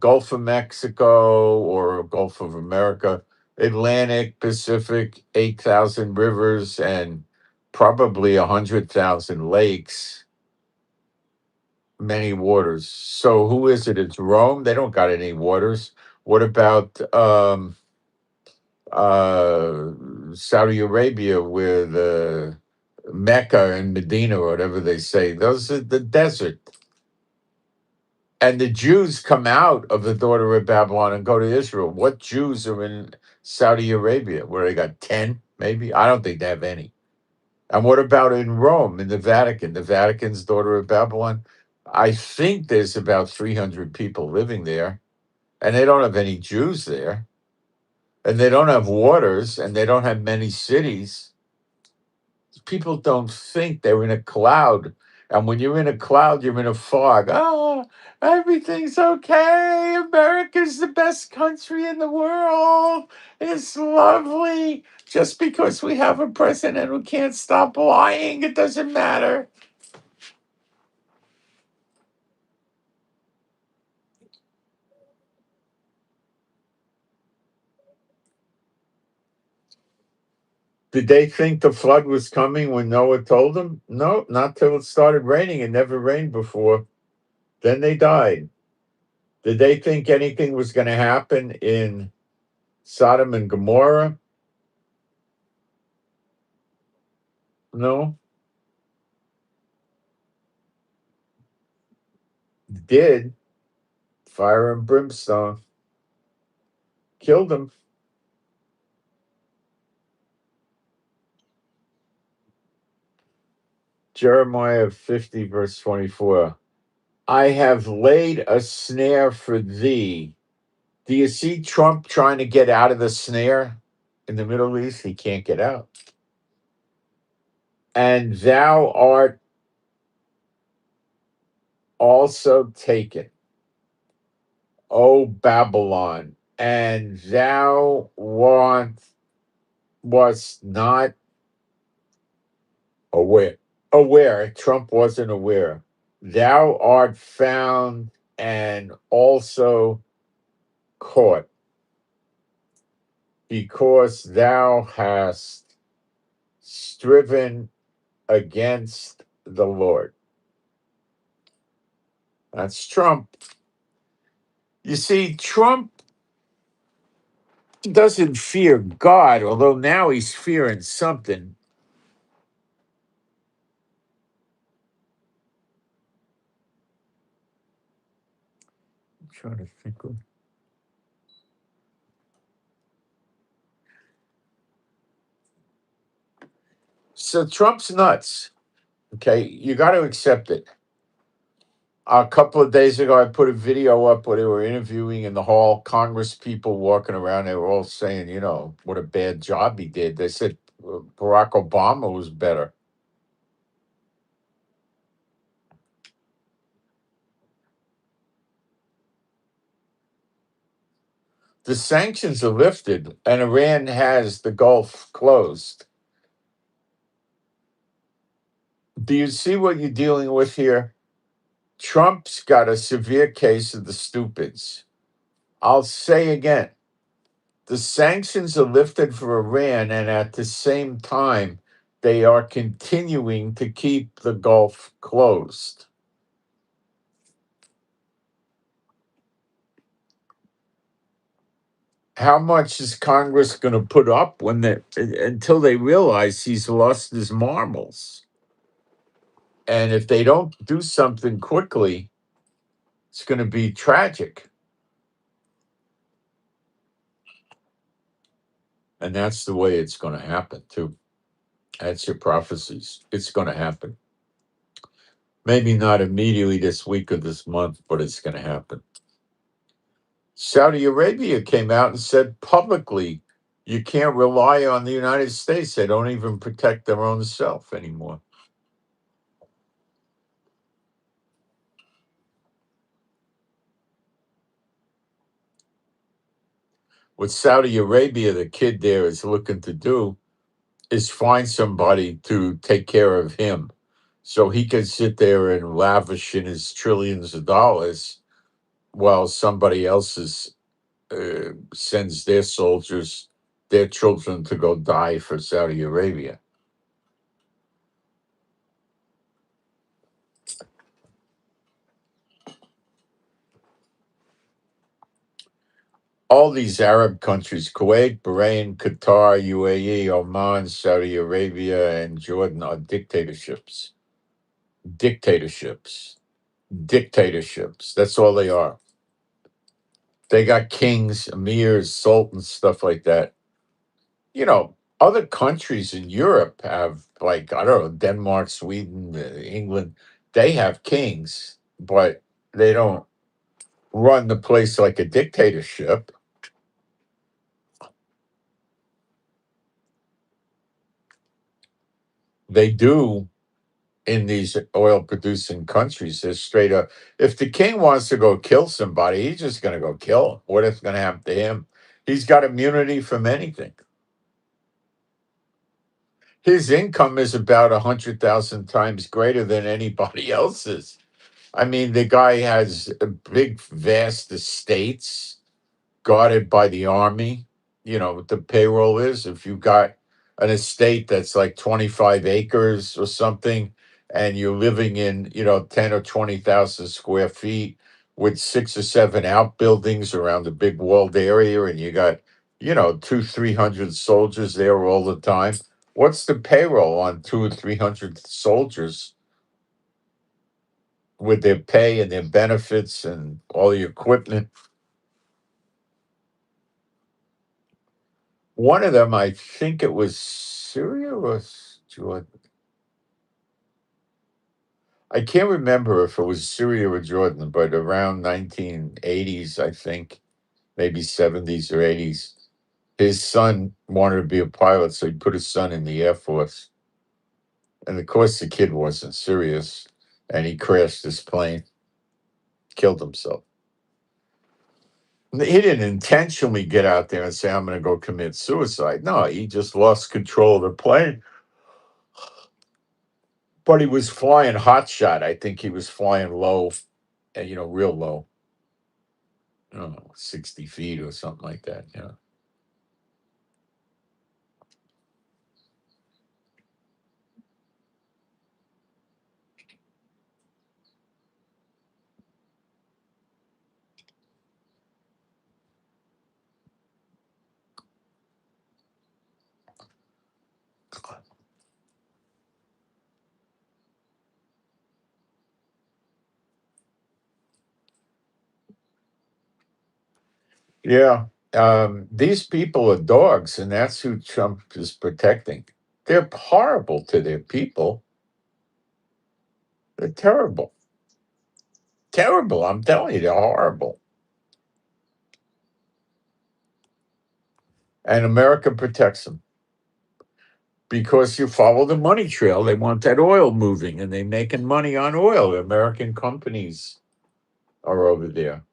Gulf of Mexico or Gulf of America, Atlantic, Pacific, 8,000 rivers, and probably 100,000 lakes, many waters. So who is it? It's Rome. They don't got any waters. What about uh, Saudi Arabia with Mecca and Medina, or whatever they say? Those are the desert. And the Jews come out of the daughter of Babylon and go to Israel. What Jews are in Saudi Arabia? Where they got 10, maybe? I don't think they have any. And what about in Rome, in the Vatican? The Vatican's daughter of Babylon. I think there's about 300 people living there, and they don't have any Jews there, and they don't have waters, and they don't have many cities. People don't think they're in a cloud. And when you're in a cloud, you're in a fog. Oh, everything's okay. America's the best country in the world. It's lovely. Just because we have a president who can't stop lying, it doesn't matter. Did they think the flood was coming when Noah told them? No, not till it started raining. It never rained before. Then they died. Did they think anything was going to happen in Sodom and Gomorrah? No, did. Fire and brimstone killed them. Jeremiah 50, verse 24. I have laid a snare for thee. Do you see Trump trying to get out of the snare in the Middle East? He can't get out. And thou art also taken, O Babylon, and thou wast not aware. Aware. Trump wasn't aware. Thou art found and also caught, because thou hast striven against the Lord. That's Trump. You see, Trump doesn't fear God, although now he's fearing something. I'm trying to think of. So Trump's nuts. Okay, you got to accept it. A couple of days ago, I put a video up where they were interviewing in the hall Congress people walking around. They were all saying, what a bad job he did. They said Barack Obama was better. The sanctions are lifted, and Iran has the Gulf closed. Do you see what you're dealing with here? Trump's got a severe case of the stupids. I'll say again, the sanctions are lifted for Iran, and at the same time, they are continuing to keep the Gulf closed. How much is Congress going to put up until they realize he's lost his marbles? And if they don't do something quickly, it's going to be tragic. And that's the way it's going to happen, too. That's your prophecies. It's going to happen. Maybe not immediately this week or this month, but it's going to happen. Saudi Arabia came out and said publicly, you can't rely on the United States. They don't even protect their own self anymore. What Saudi Arabia, the kid there, is looking to do is find somebody to take care of him so he can sit there and lavish in his trillions of dollars while somebody else sends their soldiers, their children to go die for Saudi Arabia. All these Arab countries, Kuwait, Bahrain, Qatar, UAE, Oman, Saudi Arabia, and Jordan, are dictatorships. Dictatorships. Dictatorships. That's all they are. They got kings, emirs, sultans, stuff like that. Other countries in Europe have, like, I don't know, Denmark, Sweden, England, they have kings, but they don't run the place like a dictatorship. They do in these oil producing countries. They're straight up. If the king wants to go kill somebody, he's just going to go kill him. What is going to happen to him? He's got immunity from anything. His income is about 100,000 times greater than anybody else's. I mean, the guy has a big, vast estates guarded by the army. You know what the payroll is. If you got an estate that's like 25 acres or something, and you're living in, 10 or 20,000 square feet with 6 or 7 outbuildings around the big walled area, and you got, 300 soldiers there all the time. What's the payroll on 200 or 300 soldiers with their pay and their benefits and all the equipment? One of them, I think it was Syria or Jordan. I can't remember if it was Syria or Jordan, but around 1980s, I think, maybe 70s or 80s, his son wanted to be a pilot, so he put his son in the Air Force. And of course, the kid wasn't serious, and he crashed his plane, killed himself. He didn't intentionally get out there and say, I'm going to go commit suicide. No, he just lost control of the plane. But he was flying hot shot. I think he was flying low, real low. I don't know, 60 feet or something like that. Yeah. Yeah. These people are dogs, and that's who Trump is protecting. They're horrible to their people. They're terrible. Terrible. I'm telling you, they're horrible. And America protects them because you follow the money trail. They want that oil moving, and they're making money on oil. American companies are over there.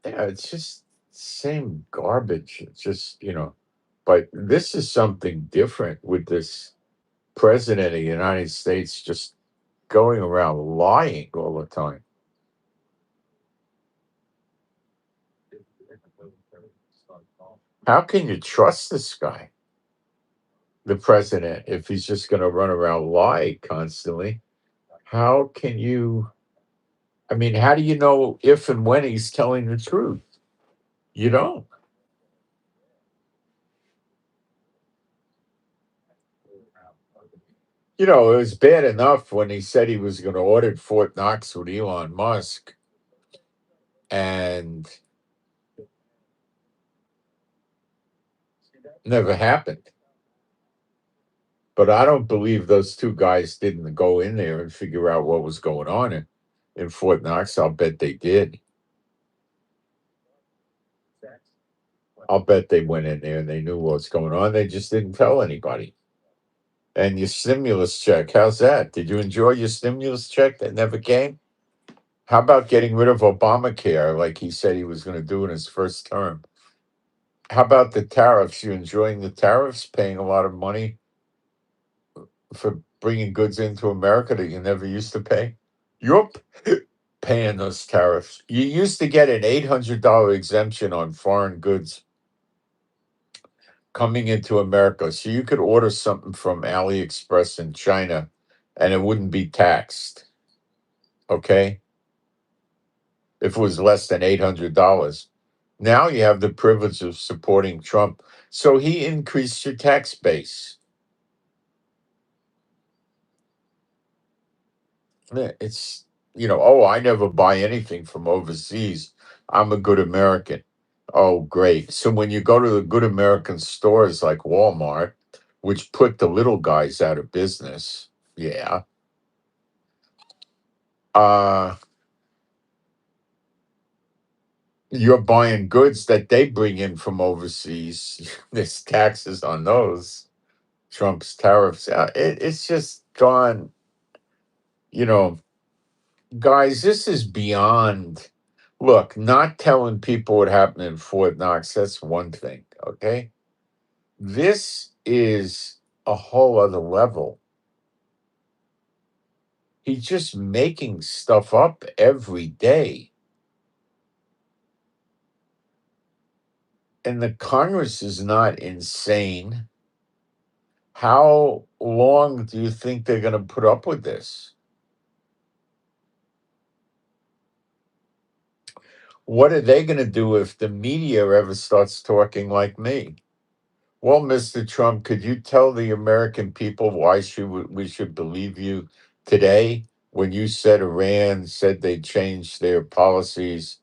Yeah, it's just same garbage. It's just, but this is something different with this president of the United States just going around lying all the time. How can you trust this guy, the president, if he's just going to run around lie constantly? How can you? I mean, how do you know if and when he's telling the truth? You don't. It was bad enough when he said he was going to audit Fort Knox with Elon Musk, and never happened. But I don't believe those two guys didn't go in there and figure out what was going on in Fort Knox. I'll bet they did. I'll bet they went in there and they knew what's going on. They just didn't tell anybody. And your stimulus check, how's that? Did you enjoy your stimulus check that never came? How about getting rid of Obamacare like he said he was going to do in his first term? How about the tariffs? You enjoying the tariffs, paying a lot of money for bringing goods into America that you never used to pay? You're paying those tariffs. You used to get an $800 exemption on foreign goods coming into America. So you could order something from AliExpress in China and it wouldn't be taxed. Okay. If it was less than $800. Now you have the privilege of supporting Trump. So he increased your tax base. It's, oh, I never buy anything from overseas. I'm a good American. Oh, great. So when you go to the good American stores like Walmart, which put the little guys out of business, yeah, uh, you're buying goods that they bring in from overseas. There's taxes on those. Trump's tariffs. It's just gone, you know, guys, this is beyond. Look, not telling people what happened in Fort Knox, that's one thing, okay? This is a whole other level. He's just making stuff up every day. And the Congress is not insane. How long do you think they're going to put up with this? What are they going to do if the media ever starts talking like me? Well, Mr. Trump, could you tell the American people why we should believe you today when you said Iran said they changed their policies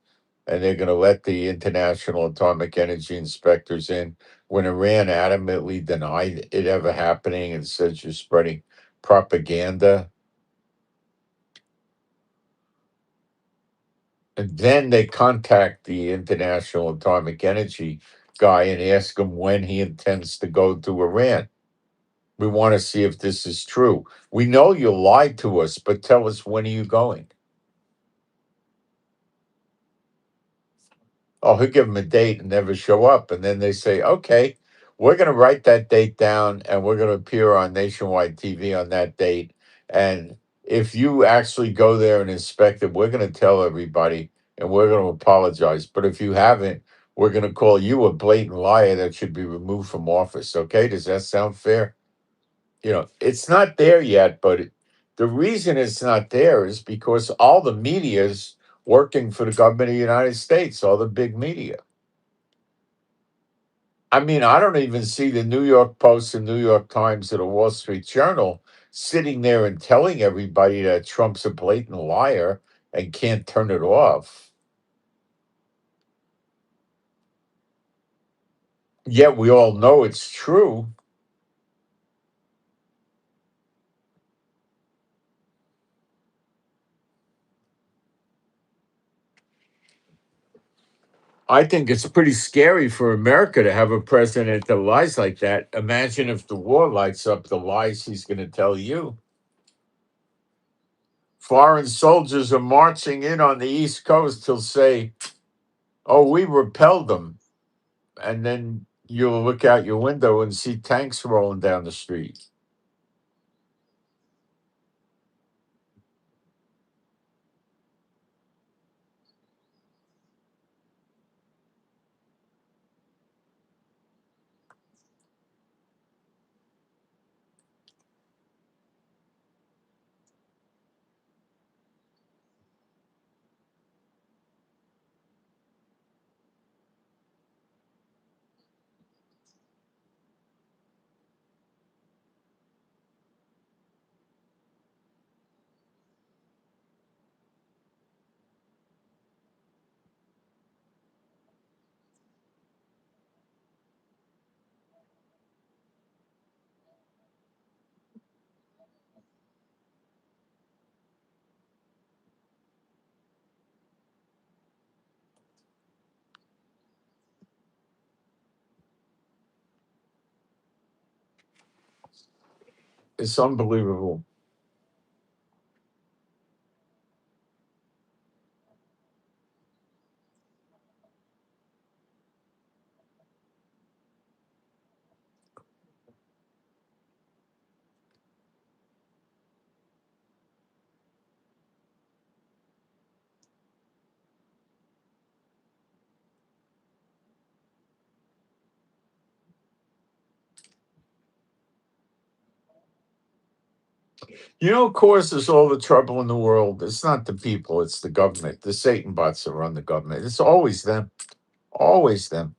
and they're going to let the International Atomic Energy Inspectors in when Iran adamantly denied it ever happening and says you're spreading propaganda? And then they contact the International Atomic Energy guy and ask him when he intends to go to Iran. We want to see if this is true. We know you lied to us, but tell us, when are you going? Oh, he'll give them a date and never show up. And then they say, okay, we're going to write that date down and we're going to appear on nationwide TV on that date. And if you actually go there and inspect it, we're going to tell everybody and we're going to apologize. But if you haven't, we're going to call you a blatant liar that should be removed from office. Okay. Does that sound fair? It's not there yet, but the reason it's not there is because all the media's working for the government of the United States, all the big media. I mean, I don't even see the New York Post and New York Times or the Wall Street Journal sitting there and telling everybody that Trump's a blatant liar and can't turn it off. Yet we all know it's true. I think it's pretty scary for America to have a president that lies like that. Imagine if the war lights up the lies he's going to tell you. Foreign soldiers are marching in on the East Coast. He'll say, oh, we repelled them. And then you'll look out your window and see tanks rolling down the street. It's unbelievable. Causes all the trouble in the world. It's not the people, it's the government. The Satan bots that run the government. It's always them. Always them.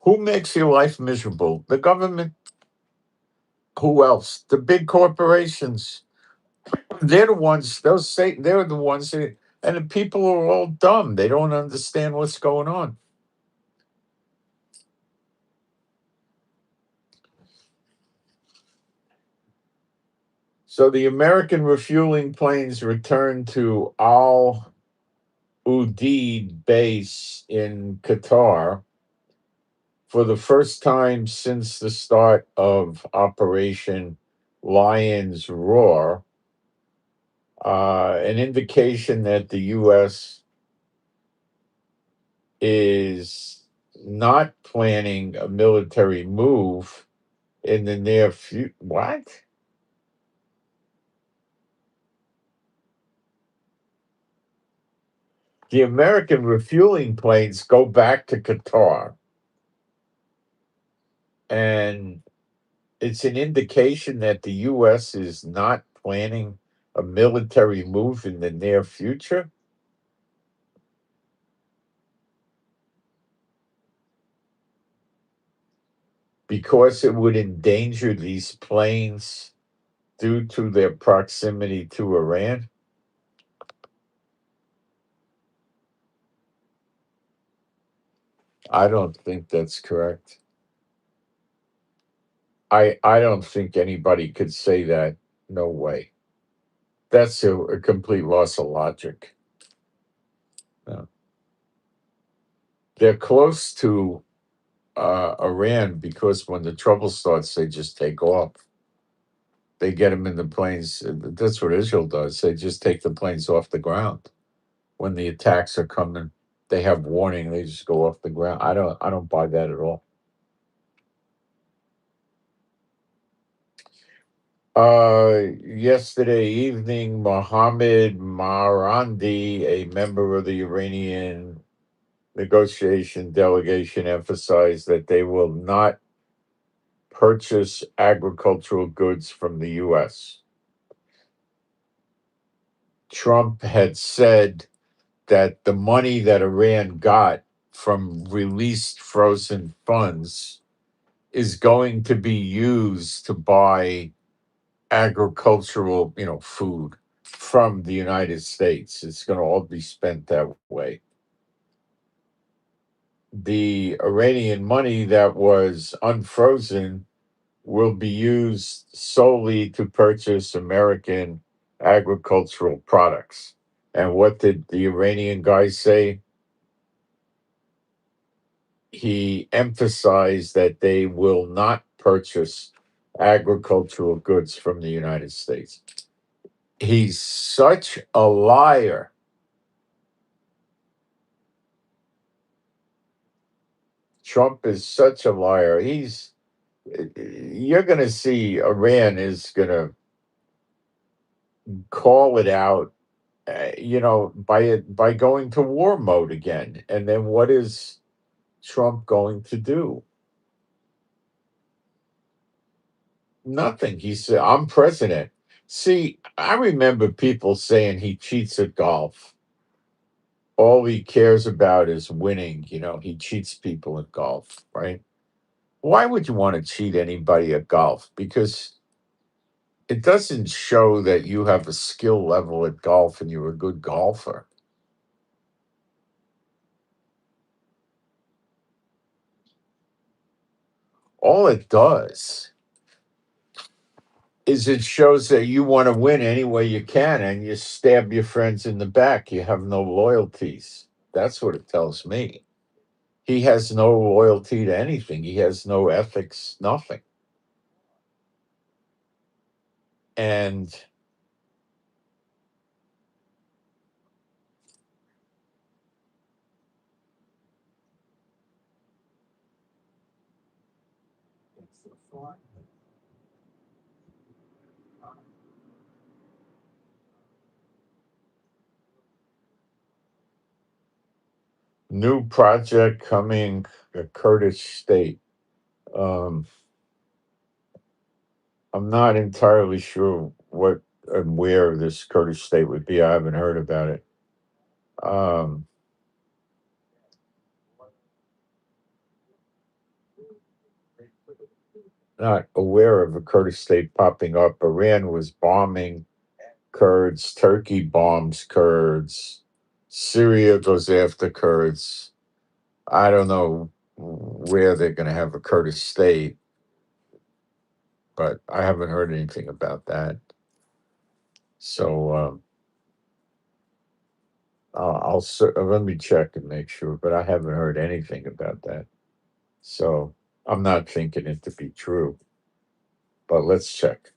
Who makes your life miserable? The government. Who else? The big corporations. They're the ones, those Satan, they're the ones that, and the people are all dumb. They don't understand what's going on. So the American refueling planes returned to Al Udeid base in Qatar for the first time since the start of Operation Lion's Roar, an indication that the U.S. is not planning a military move in the near future. What? The American refueling planes go back to Qatar, and it's an indication that the U.S. is not planning a military move in the near future because it would endanger these planes due to their proximity to Iran. I don't think that's correct. I don't think anybody could say that. No way. That's a complete loss of logic. No. They're close to Iran because when the trouble starts, they just take off. They get them in the planes. That's what Israel does. They just take the planes off the ground when the attacks are coming. They have warning. They just go off the ground. I don't buy that at all. Yesterday evening, Mohammed Marandi, a member of the Iranian negotiation delegation, emphasized that they will not purchase agricultural goods from the U.S. Trump had said that the money that Iran got from released frozen funds is going to be used to buy agricultural, food from the United States. It's going to all be spent that way. The Iranian money that was unfrozen will be used solely to purchase American agricultural products. And what did the Iranian guy say? He emphasized that they will not purchase agricultural goods from the United States. He's such a liar. Trump is such a liar. You're going to see Iran is going to call it out, by going to war mode again. And then what is Trump going to do? Nothing. He said, I'm president. See, I remember people saying he cheats at golf. All he cares about is winning. He cheats people at golf, right? Why would you want to cheat anybody at golf? Because it doesn't show that you have a skill level at golf and you're a good golfer. All it does is it shows that you want to win any way you can and you stab your friends in the back. You have no loyalties. That's what it tells me. He has no loyalty to anything. He has no ethics, nothing. And new project coming, a Kurdish state. Um, I'm not entirely sure what and where this Kurdish state would be. I haven't heard about it. Um, not aware of a Kurdish state popping up. Iran was bombing Kurds, Turkey bombs Kurds, Syria goes after Kurds. I don't know where they're going to have a Kurdish state, but I haven't heard anything about that. So let me check and make sure, but I haven't heard anything about that. So I'm not thinking it to be true, but let's check.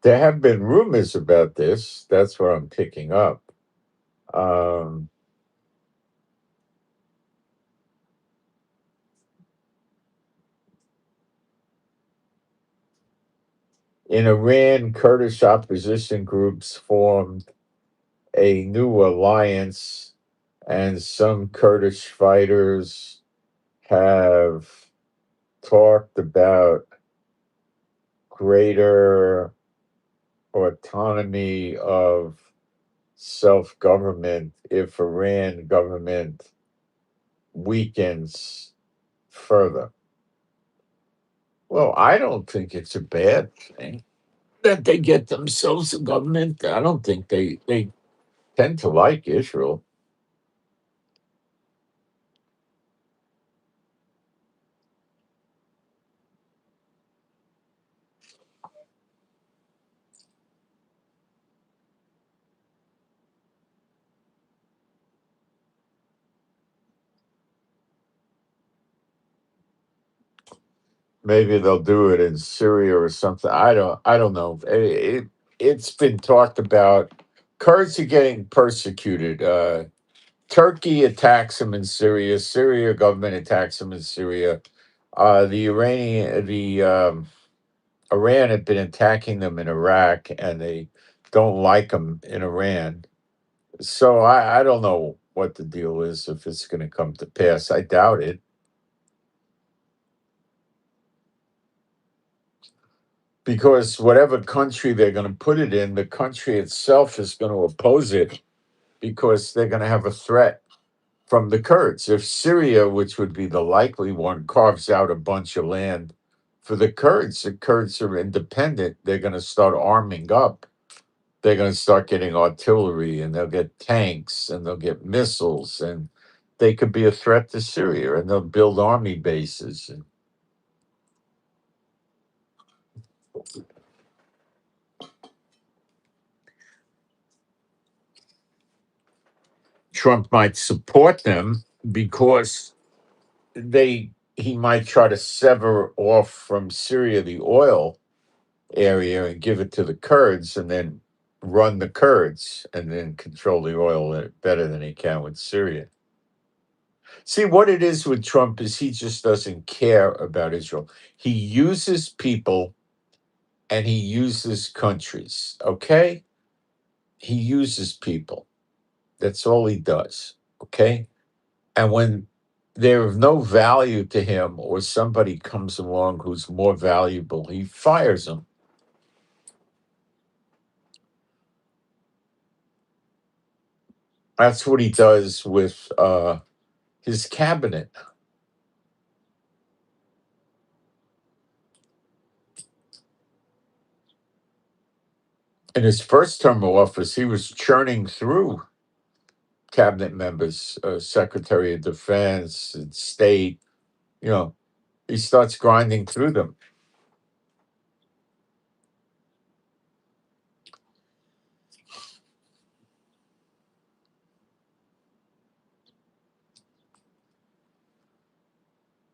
There have been rumors about this. That's what I'm picking up. Um, In Iran, Kurdish opposition groups formed a new alliance, and some Kurdish fighters have talked about greater autonomy of self-government if Iran government weakens further. Well, I don't think it's a bad thing that they get themselves a government. I don't think they tend to like Israel. Maybe they'll do it in Syria or something. I don't know. It's been talked about. Kurds are getting persecuted. Turkey attacks them in Syria. Syria government attacks them in Syria. The Iran had been attacking them in Iraq, and they don't like them in Iran. So I don't know what the deal is if it's going to come to pass. I doubt it, because whatever country they're going to put it in, the country itself is going to oppose it because they're going to have a threat from the Kurds. If Syria, which would be the likely one, carves out a bunch of land for the Kurds are independent. They're going to start arming up. They're going to start getting artillery, and they'll get tanks, and they'll get missiles, and they could be a threat to Syria, and they'll build army bases. And Trump might support them because he might try to sever off from Syria the oil area and give it to the Kurds, and then run the Kurds, and then control the oil better than he can with Syria. See, what it is with Trump is he just doesn't care about Israel. He uses people and he uses countries. Okay? He uses people. That's all he does. Okay? And when they're of no value to him, or somebody comes along who's more valuable, he fires them. That's what he does with his cabinet. In his first term of office, he was churning through cabinet members, Secretary of Defense, and State. You know, he starts grinding through them.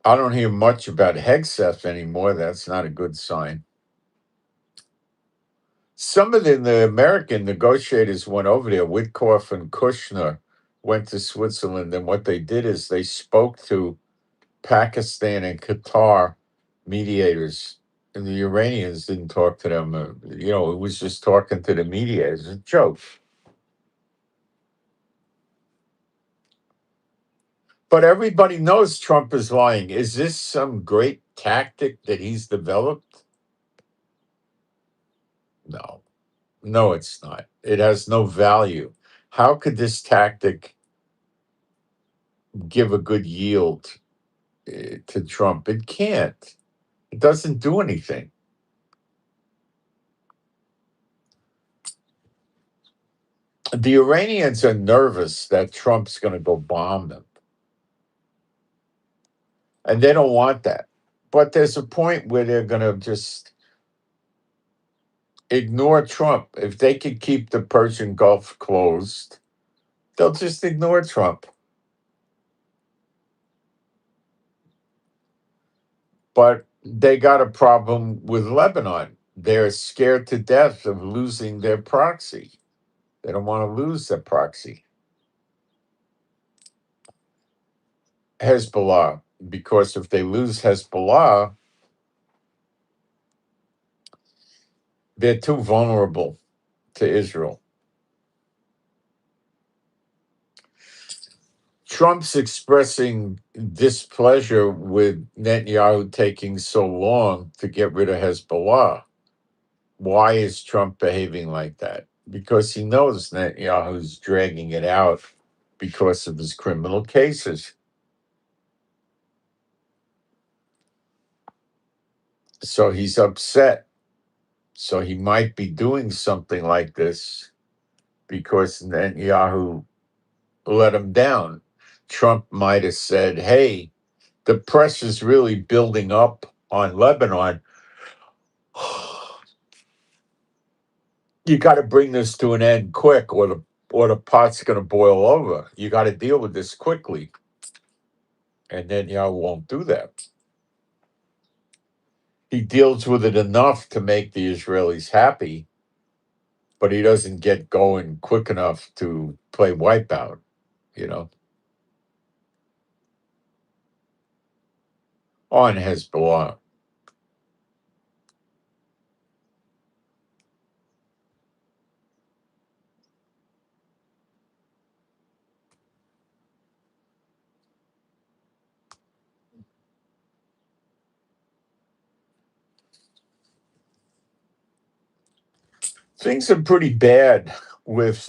I don't hear much about Hegseth anymore. That's not a good sign. Some of the American negotiators went over there. Witkoff and Kushner went to Switzerland, and what they did is they spoke to Pakistan and Qatar mediators, and the Iranians didn't talk to them. It was just talking to the mediators. A joke. But everybody knows Trump is lying. Is this some great tactic that he's developed? No. No, it's not. It has no value. How could this tactic give a good yield to Trump? It can't. It doesn't do anything. The Iranians are nervous that Trump's going to go bomb them, and they don't want that. But there's a point where they're going to just ignore Trump. If they could keep the Persian Gulf closed, they'll just ignore Trump. But they got a problem with Lebanon. They're scared to death of losing their proxy. They don't want to lose their proxy. Hezbollah, because if they lose Hezbollah, They're too vulnerable to Israel. Trump's expressing displeasure with Netanyahu taking so long to get rid of Hezbollah. Why is Trump behaving like that? Because he knows Netanyahu's dragging it out because of his criminal cases. So he's upset. So he might be doing something like this because Netanyahu let him down. Trump might have said, hey, the press is really building up on Lebanon. You got to bring this to an end quick, or the pot's going to boil over. You got to deal with this quickly. And Netanyahu won't do that. He deals with it enough to make the Israelis happy, but he doesn't get going quick enough to play wipeout, you know, on Hezbollah. Things are pretty bad with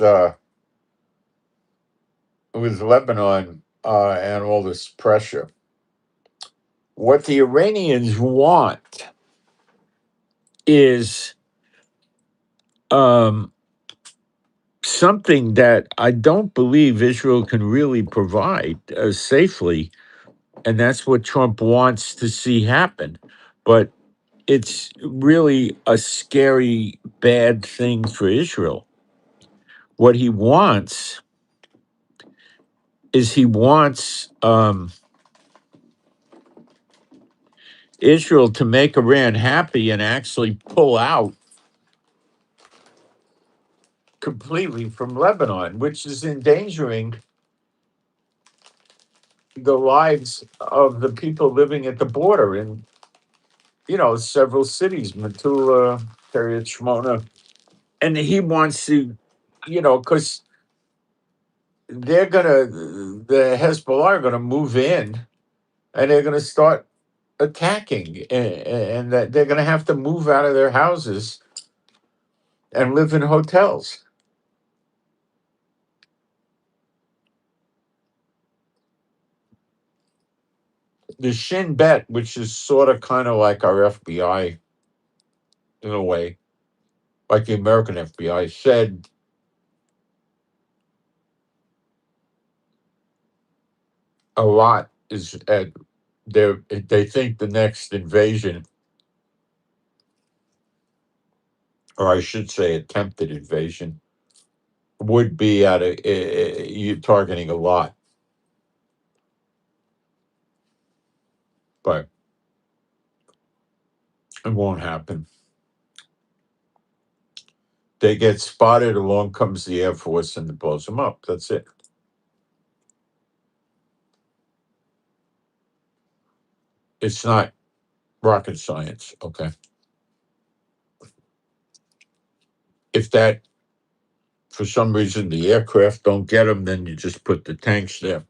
Lebanon and all this pressure. What the Iranians want is um, something that I don't believe Israel can really provide safely, and that's what Trump wants to see happen. But it's really a scary, bad thing for Israel. What he wants is Israel to make Iran happy and actually pull out completely from Lebanon, which is endangering the lives of the people living at the border in, several cities, Metula, Kiryat Shmona. And he wants to, because the Hezbollah are going to move in and they're going to start attacking, and that they're going to have to move out of their houses and live in hotels. The Shin Bet, which is sort of kind of like our FBI in a way, like the American FBI, said a lot is at they think the next invasion, or I should say attempted invasion, would be you targeting a lot, but it won't happen. They get spotted, along comes the Air Force and it blows them up. That's it. It's not rocket science, okay? If that, for some reason, the aircraft don't get them, then you just put the tanks there.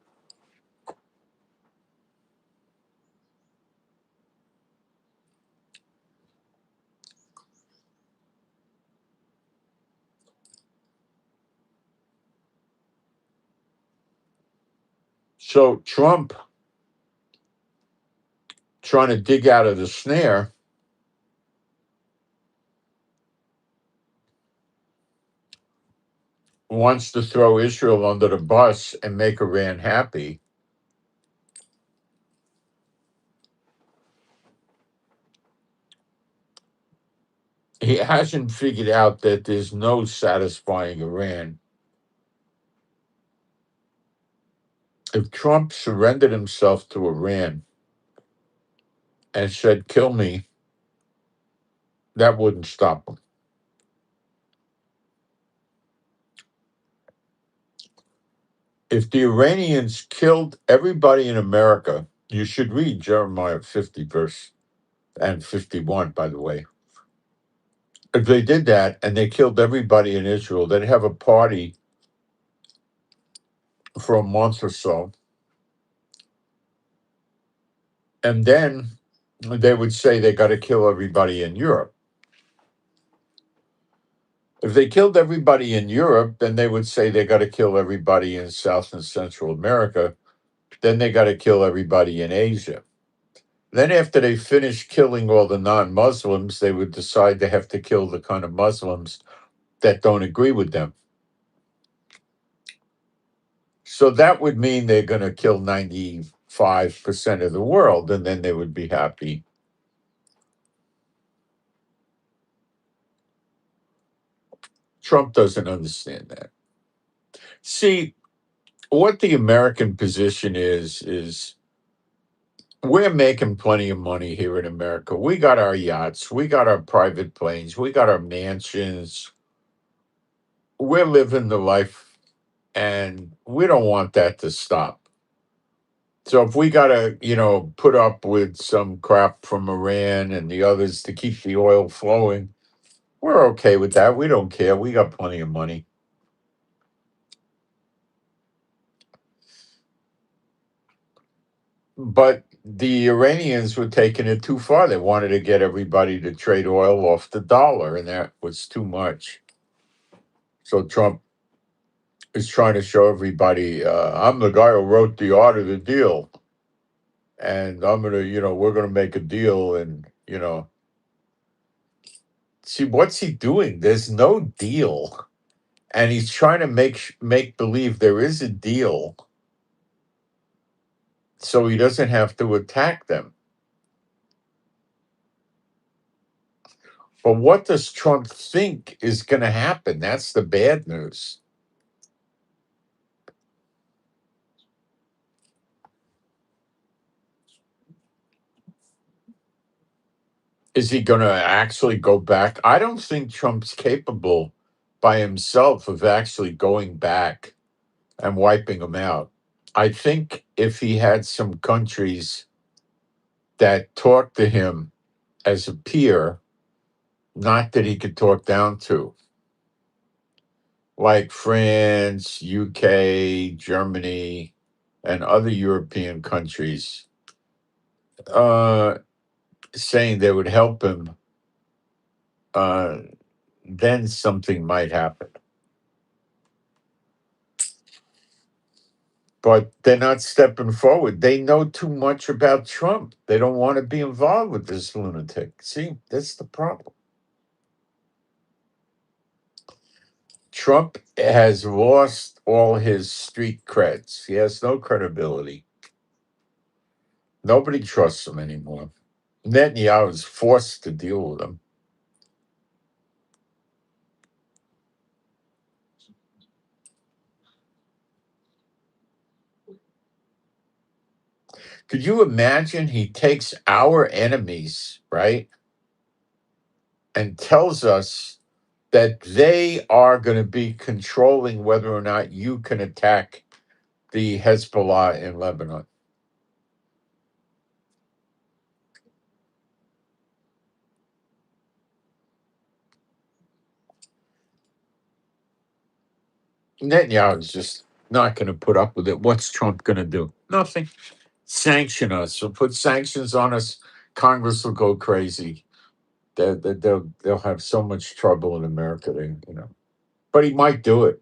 So Trump, trying to dig out of the snare, wants to throw Israel under the bus and make Iran happy. He hasn't figured out that there's no satisfying Iran. If Trump surrendered himself to Iran and said, kill me, that wouldn't stop him. If the Iranians killed everybody in America, you should read Jeremiah 50, verse and 51, by the way. If they did that and they killed everybody in Israel, they'd have a party for a month or so, and then they would say they got to kill everybody in Europe. If they killed everybody in Europe, then they would say they got to kill everybody in South and Central America. Then they got to kill everybody in Asia. Then, after they finish killing all the non Muslims, they would decide they have to kill the kind of Muslims that don't agree with them. So that would mean they're going to kill 95% of the world, and then they would be happy. Trump doesn't understand that. See, what the American position is we're making plenty of money here in America. We got our yachts, we got our private planes, we got our mansions. We're living the life, and we don't want that to stop. So if we got to, put up with some crap from Iran and the others to keep the oil flowing, we're okay with that. We don't care. We got plenty of money. But the Iranians were taking it too far. They wanted to get everybody to trade oil off the dollar, and that was too much. So Trump is trying to show everybody, I'm the guy who wrote the art of the deal, and I'm gonna, we're gonna make a deal, and see what's he doing? There's no deal, and he's trying to make believe there is a deal, so he doesn't have to attack them. But what does Trump think is going to happen? That's the bad news. Is he going to actually go back? I don't think Trump's capable by himself of actually going back and wiping them out. I think if he had some countries that talked to him as a peer, not that he could talk down to, like France, UK, Germany, and other European countries, uh, saying they would help him, uh, then something might happen. But they're not stepping forward. They know too much about Trump. They don't want to be involved with this lunatic. See, that's the problem. Trump has lost all his street creds. He has no credibility. Nobody trusts him anymore. Netanyahu is forced to deal with him. Could you imagine he takes our enemies, right, and tells us that they are going to be controlling whether or not you can attack the Hezbollah in Lebanon? Netanyahu is just not going to put up with it. What's Trump going to do? Nothing. Sanction us. He'll put sanctions on us. Congress will go crazy. They'll have so much trouble in America. But he might do it.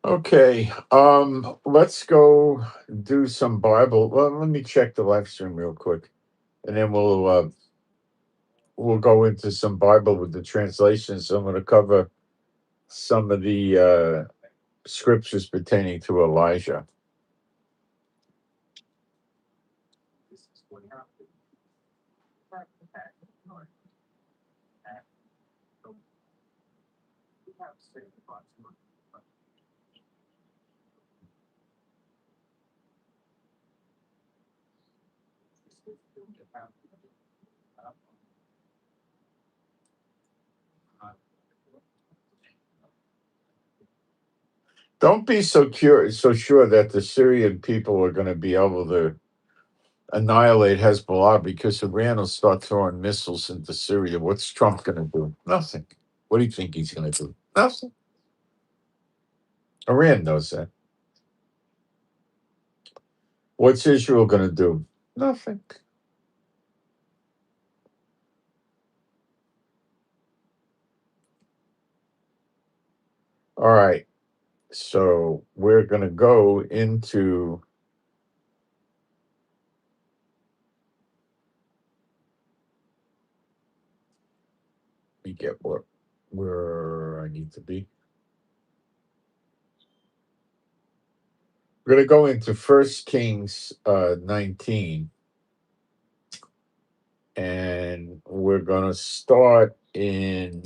Okay, let's go do some Bible. Well, let me check the live stream real quick, and then we'll go into some Bible with the translations. So I'm going to cover some of the scriptures pertaining to Elijah. Don't be so sure that the Syrian people are going to be able to annihilate Hezbollah because Iran will start throwing missiles into Syria. What's Trump going to do? Nothing. What do you think he's going to do? Nothing. Iran knows that. What's Israel going to do? Nothing. All right. So we're going to go into. Let me get where I need to be. We're going to go into 1 Kings 19, and we're going to start in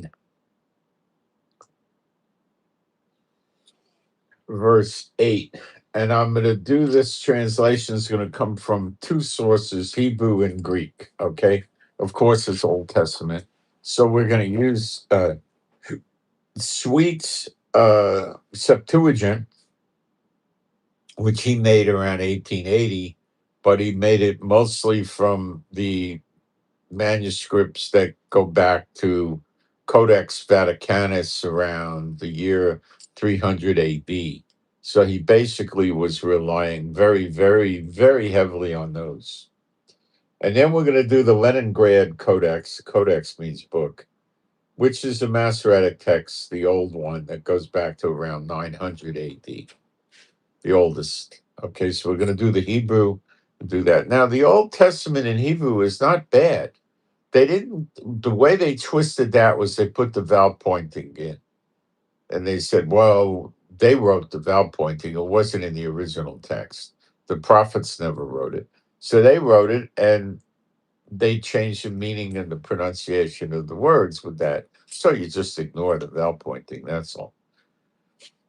verse 8. And I'm going to do this translation is going to come from two sources, Hebrew and Greek. Okay. Of course, it's Old Testament. So we're going to use Sweet's Septuagint, which he made around 1880, but he made it mostly from the manuscripts that go back to Codex Vaticanus around the year 300 AD. So he basically was relying very, very, very heavily on those. And then we're going to do the Leningrad Codex. Codex means book, which is the Masoretic text, the old one that goes back to around 900 AD, the oldest. Okay, so we're going to do the Hebrew, do that. Now, the Old Testament in Hebrew is not bad. They didn't, the way they twisted that was they put the vowel pointing in. And they said, well, they wrote the vowel pointing. It wasn't in the original text. The prophets never wrote it. So they wrote it and they changed the meaning and the pronunciation of the words with that. So you just ignore the vowel pointing. That's all.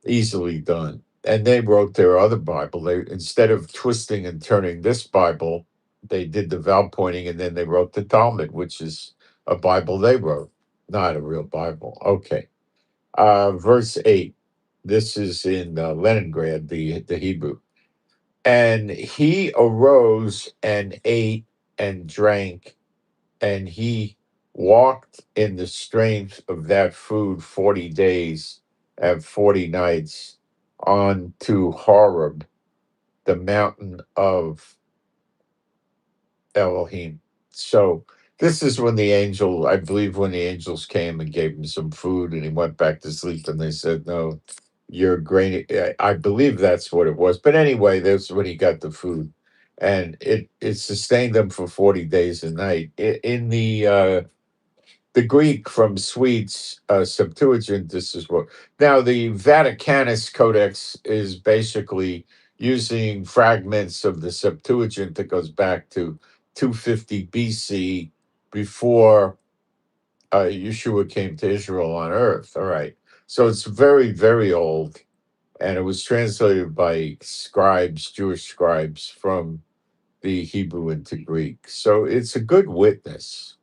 Easily done. And they wrote their other Bible. They, instead of twisting and turning this Bible, they did the vowel pointing and then they wrote the Talmud, which is a Bible they wrote, not a real Bible. Okay. Verse 8. This is in Leningrad, the Hebrew. And he arose and ate and drank, and he walked in the strength of that food 40 days and 40 nights on to Horeb, the mountain of Elohim. So this is when the angel, I believe, when the angels came and gave him some food, and he went back to sleep, and they said, "No, you're grain." I believe that's what it was. But anyway, that's when he got the food, and it sustained them for 40 days and night. In the Greek from Swedes, Septuagint, this is what. Now, the Vaticanus Codex is basically using fragments of the Septuagint that goes back to 250 BC, before Yeshua came to Israel on earth. All right. So it's very, very old. And it was translated by scribes, Jewish scribes, from the Hebrew into Greek. So it's a good witness.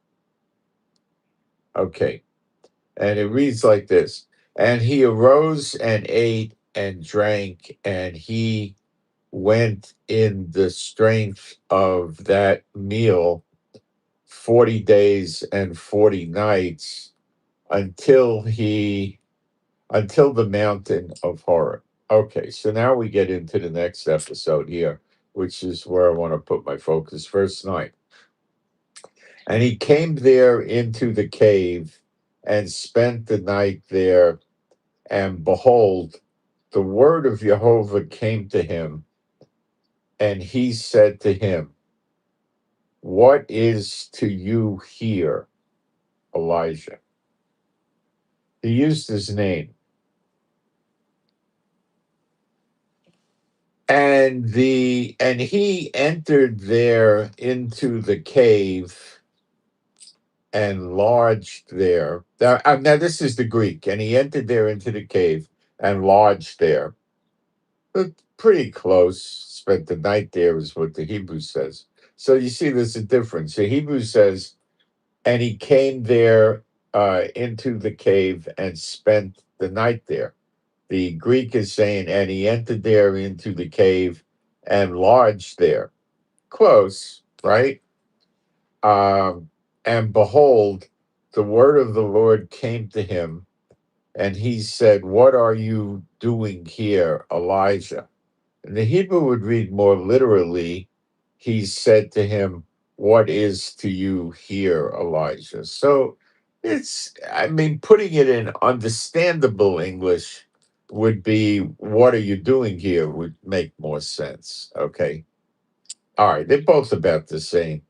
Okay. And it reads like this. And he arose and ate and drank, and he went in the strength of that meal 40 days and 40 nights until the mountain of Horeb. Okay, so now we get into the next episode here, which is where I want to put my focus. Verse 9. And he came there into the cave and spent the night there. And behold, the word of Jehovah came to him, and he said to him, what is to you here, Elijah? He used his name. And he entered there into the cave and lodged there. Now this is the Greek, and he entered there into the cave and lodged there. But pretty close. Spent the night there is what the Hebrew says. So you see, there's a difference. The Hebrew says, and he came there into the cave and spent the night there. The Greek is saying, and he entered there into the cave and lodged there. Close, right? And behold, the word of the Lord came to him, and he said, "What are you doing here, Elijah?" And the Hebrew would read more literally, he said to him, "What is to you here, Elijah?" So I mean, putting it in understandable English would be, "What are you doing here?" would make more sense. Okay. All right. They're both about the same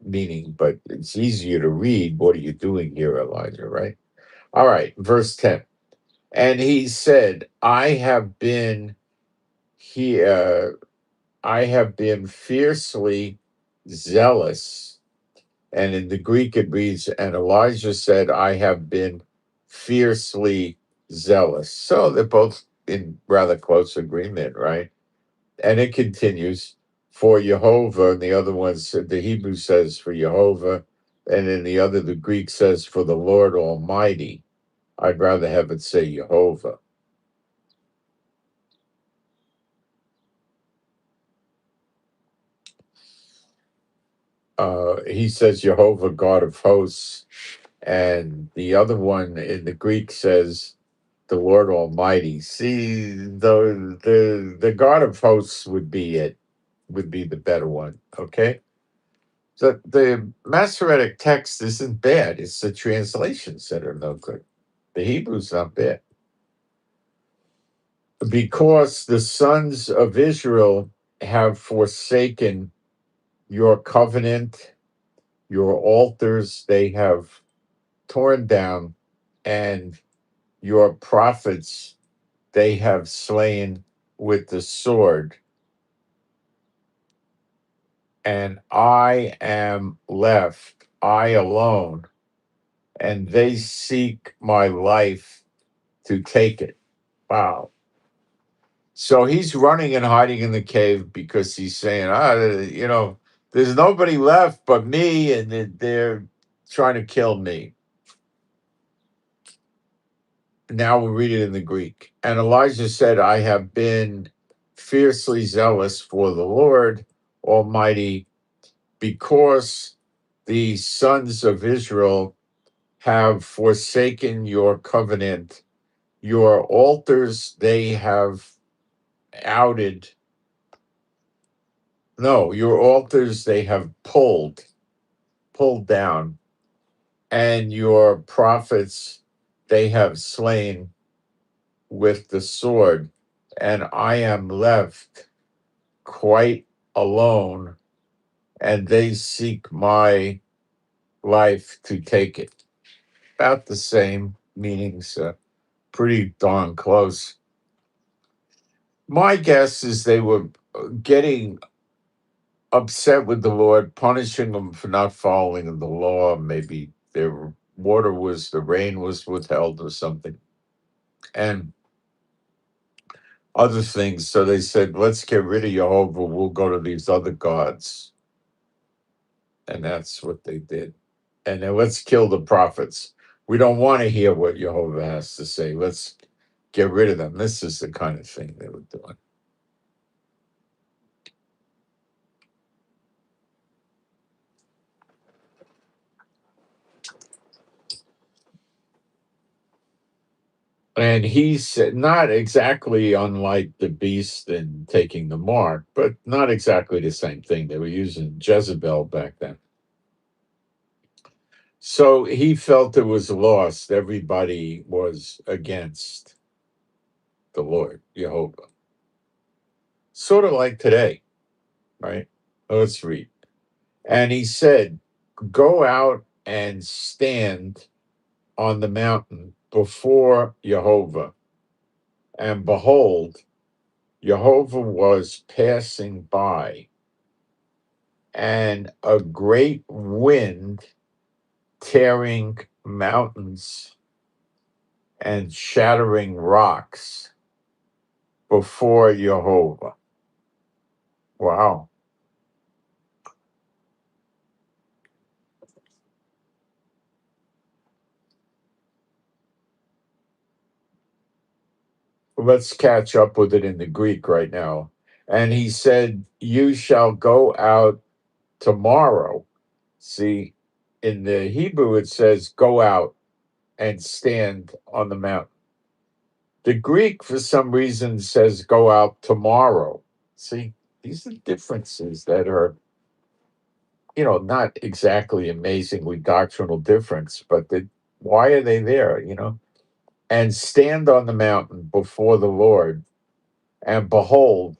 meaning, but it's easier to read. What are you doing here, Elijah? Right? All right. Verse 10. And he said, I have been here. I have been fiercely zealous. And in the Greek, it reads, and Elijah said, I have been fiercely zealous. So they're both in rather close agreement, right? And it continues, for Jehovah, and the other one, the Hebrew says for Jehovah, and in the other, the Greek says for the Lord Almighty. I'd rather have it say Jehovah. He says Jehovah, God of hosts, and the other one in the Greek says the Lord Almighty. See, the God of hosts would be it, would be the better one. Okay, the Masoretic text isn't bad. It's the translations that are no good. The Hebrew's not bad because the sons of Israel have forsaken your covenant, your altars. They have torn down, and your prophets they have slain with the sword. And I am left, I alone, and they seek my life to take it. Wow. So he's running and hiding in the cave because he's saying, there's nobody left but me, and they're trying to kill me. Now we'll read it in the Greek. And Elijah said, I have been fiercely zealous for the Lord Almighty because the sons of Israel have forsaken your covenant. Your altars they have outed. No, your altars they have pulled down, and your prophets they have slain with the sword, and I am left quite alone, and they seek my life to take it. About the same meanings, pretty darn close. My guess is they were getting upset with the Lord, punishing them for not following the law. Maybe the rain was withheld or something. And other things. So they said, let's get rid of Jehovah. We'll go to these other gods. And that's what they did. And then let's kill the prophets. We don't want to hear what Jehovah has to say. Let's get rid of them. This is the kind of thing they were doing. And he's not exactly unlike the beast in taking the mark, but not exactly the same thing. They were using Jezebel back then. So he felt it was lost. Everybody was against the Lord, Jehovah. Sort of like today, right? Let's read. And he said, go out and stand on the mountain before Jehovah. And behold, Jehovah was passing by, and a great wind tearing mountains and shattering rocks before Jehovah. Wow. Let's catch up with it in the Greek right now. And he said, "You shall go out tomorrow." See, in the Hebrew, it says, "Go out and stand on the mountain." The Greek, for some reason, says, "Go out tomorrow." See, these are differences that are, not exactly amazingly doctrinal difference, but why are they there? And stand on the mountain before the Lord, and behold,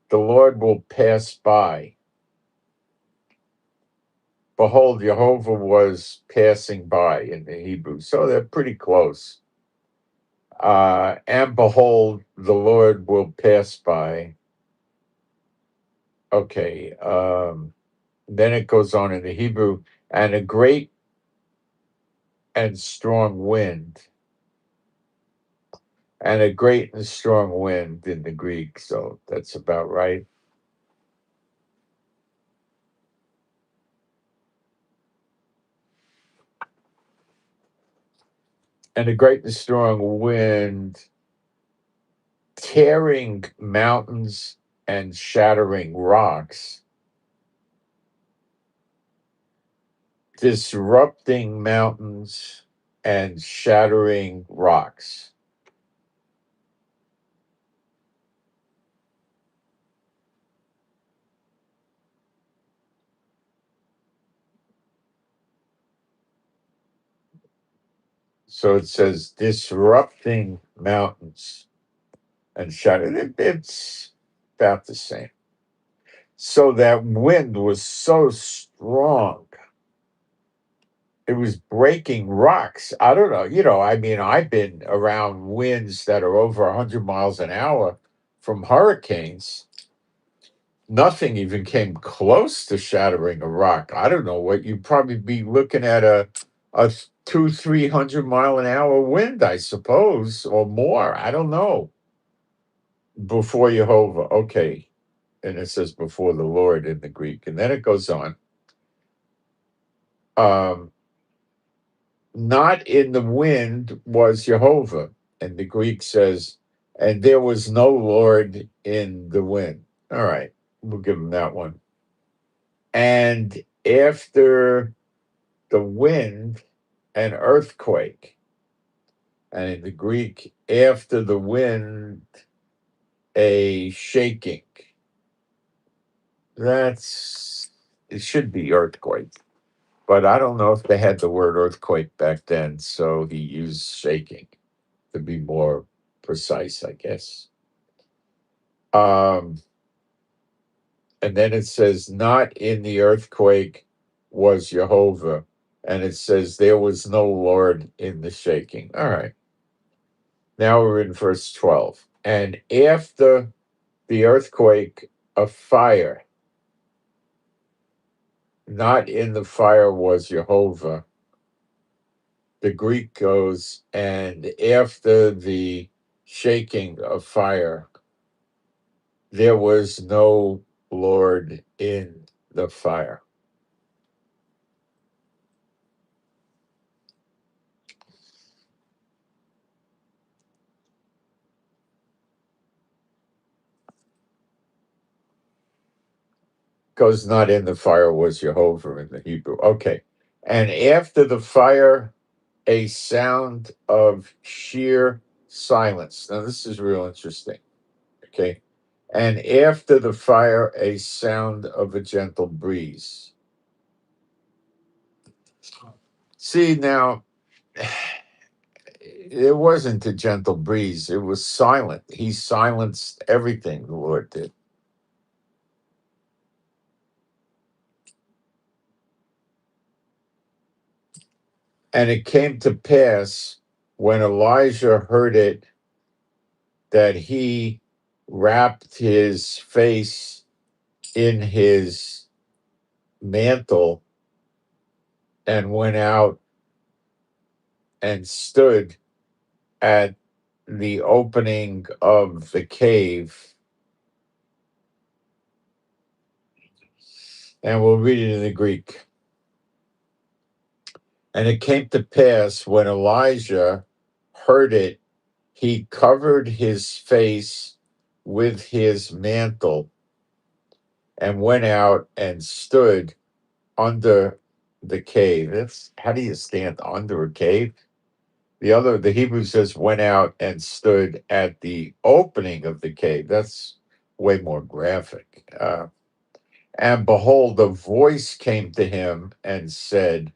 the Lord will pass by. Behold, Jehovah was passing by in the Hebrew. So they're pretty close. And behold, the Lord will pass by. Okay. Then it goes on in the Hebrew, and a great and strong wind, and a great and strong wind in the Greek. So that's about right. And a great and strong wind tearing mountains and shattering rocks, disrupting mountains and shattering rocks. So it says disrupting mountains and shattering. It's about the same. So that wind was so strong. It was breaking rocks. I don't know. I mean, I've been around winds that are over 100 miles an hour from hurricanes. Nothing even came close to shattering a rock. I don't know what you'd probably be looking at a 200-300 mile an hour wind, I suppose, or more. I don't know. Before Jehovah. Okay. And it says before the Lord in the Greek. And then it goes on. Um, Not in the wind was Jehovah. And the Greek says, and there was no Lord in the wind. All right. We'll give him that one. And after the wind, an earthquake. And in the Greek, after the wind, a shaking. It should be earthquake. But I don't know if they had the word earthquake back then, so he used shaking to be more precise, I guess. Um, and then it says, not in the earthquake was Jehovah. And it says, there was no Lord in the shaking. All right. Now we're in verse 12. And after the earthquake, a fire. Not in the fire was Jehovah. The Greek goes, and after the shaking of fire, there was no Lord in the fire. Goes, not in the fire was Jehovah in the Hebrew. Okay. And after the fire, a sound of sheer silence. Now, this is real interesting. Okay. And after the fire, a sound of a gentle breeze. See, now, it wasn't a gentle breeze. It was silent. He silenced everything, the Lord did. And it came to pass when Elijah heard it that he wrapped his face in his mantle, and went out and stood at the opening of the cave. And we'll read it in the Greek. And it came to pass when Elijah heard it, he covered his face with his mantle and went out and stood under the cave. That's how do you stand under a cave? The Hebrew says went out and stood at the opening of the cave. That's way more graphic. And behold, a voice came to him and said,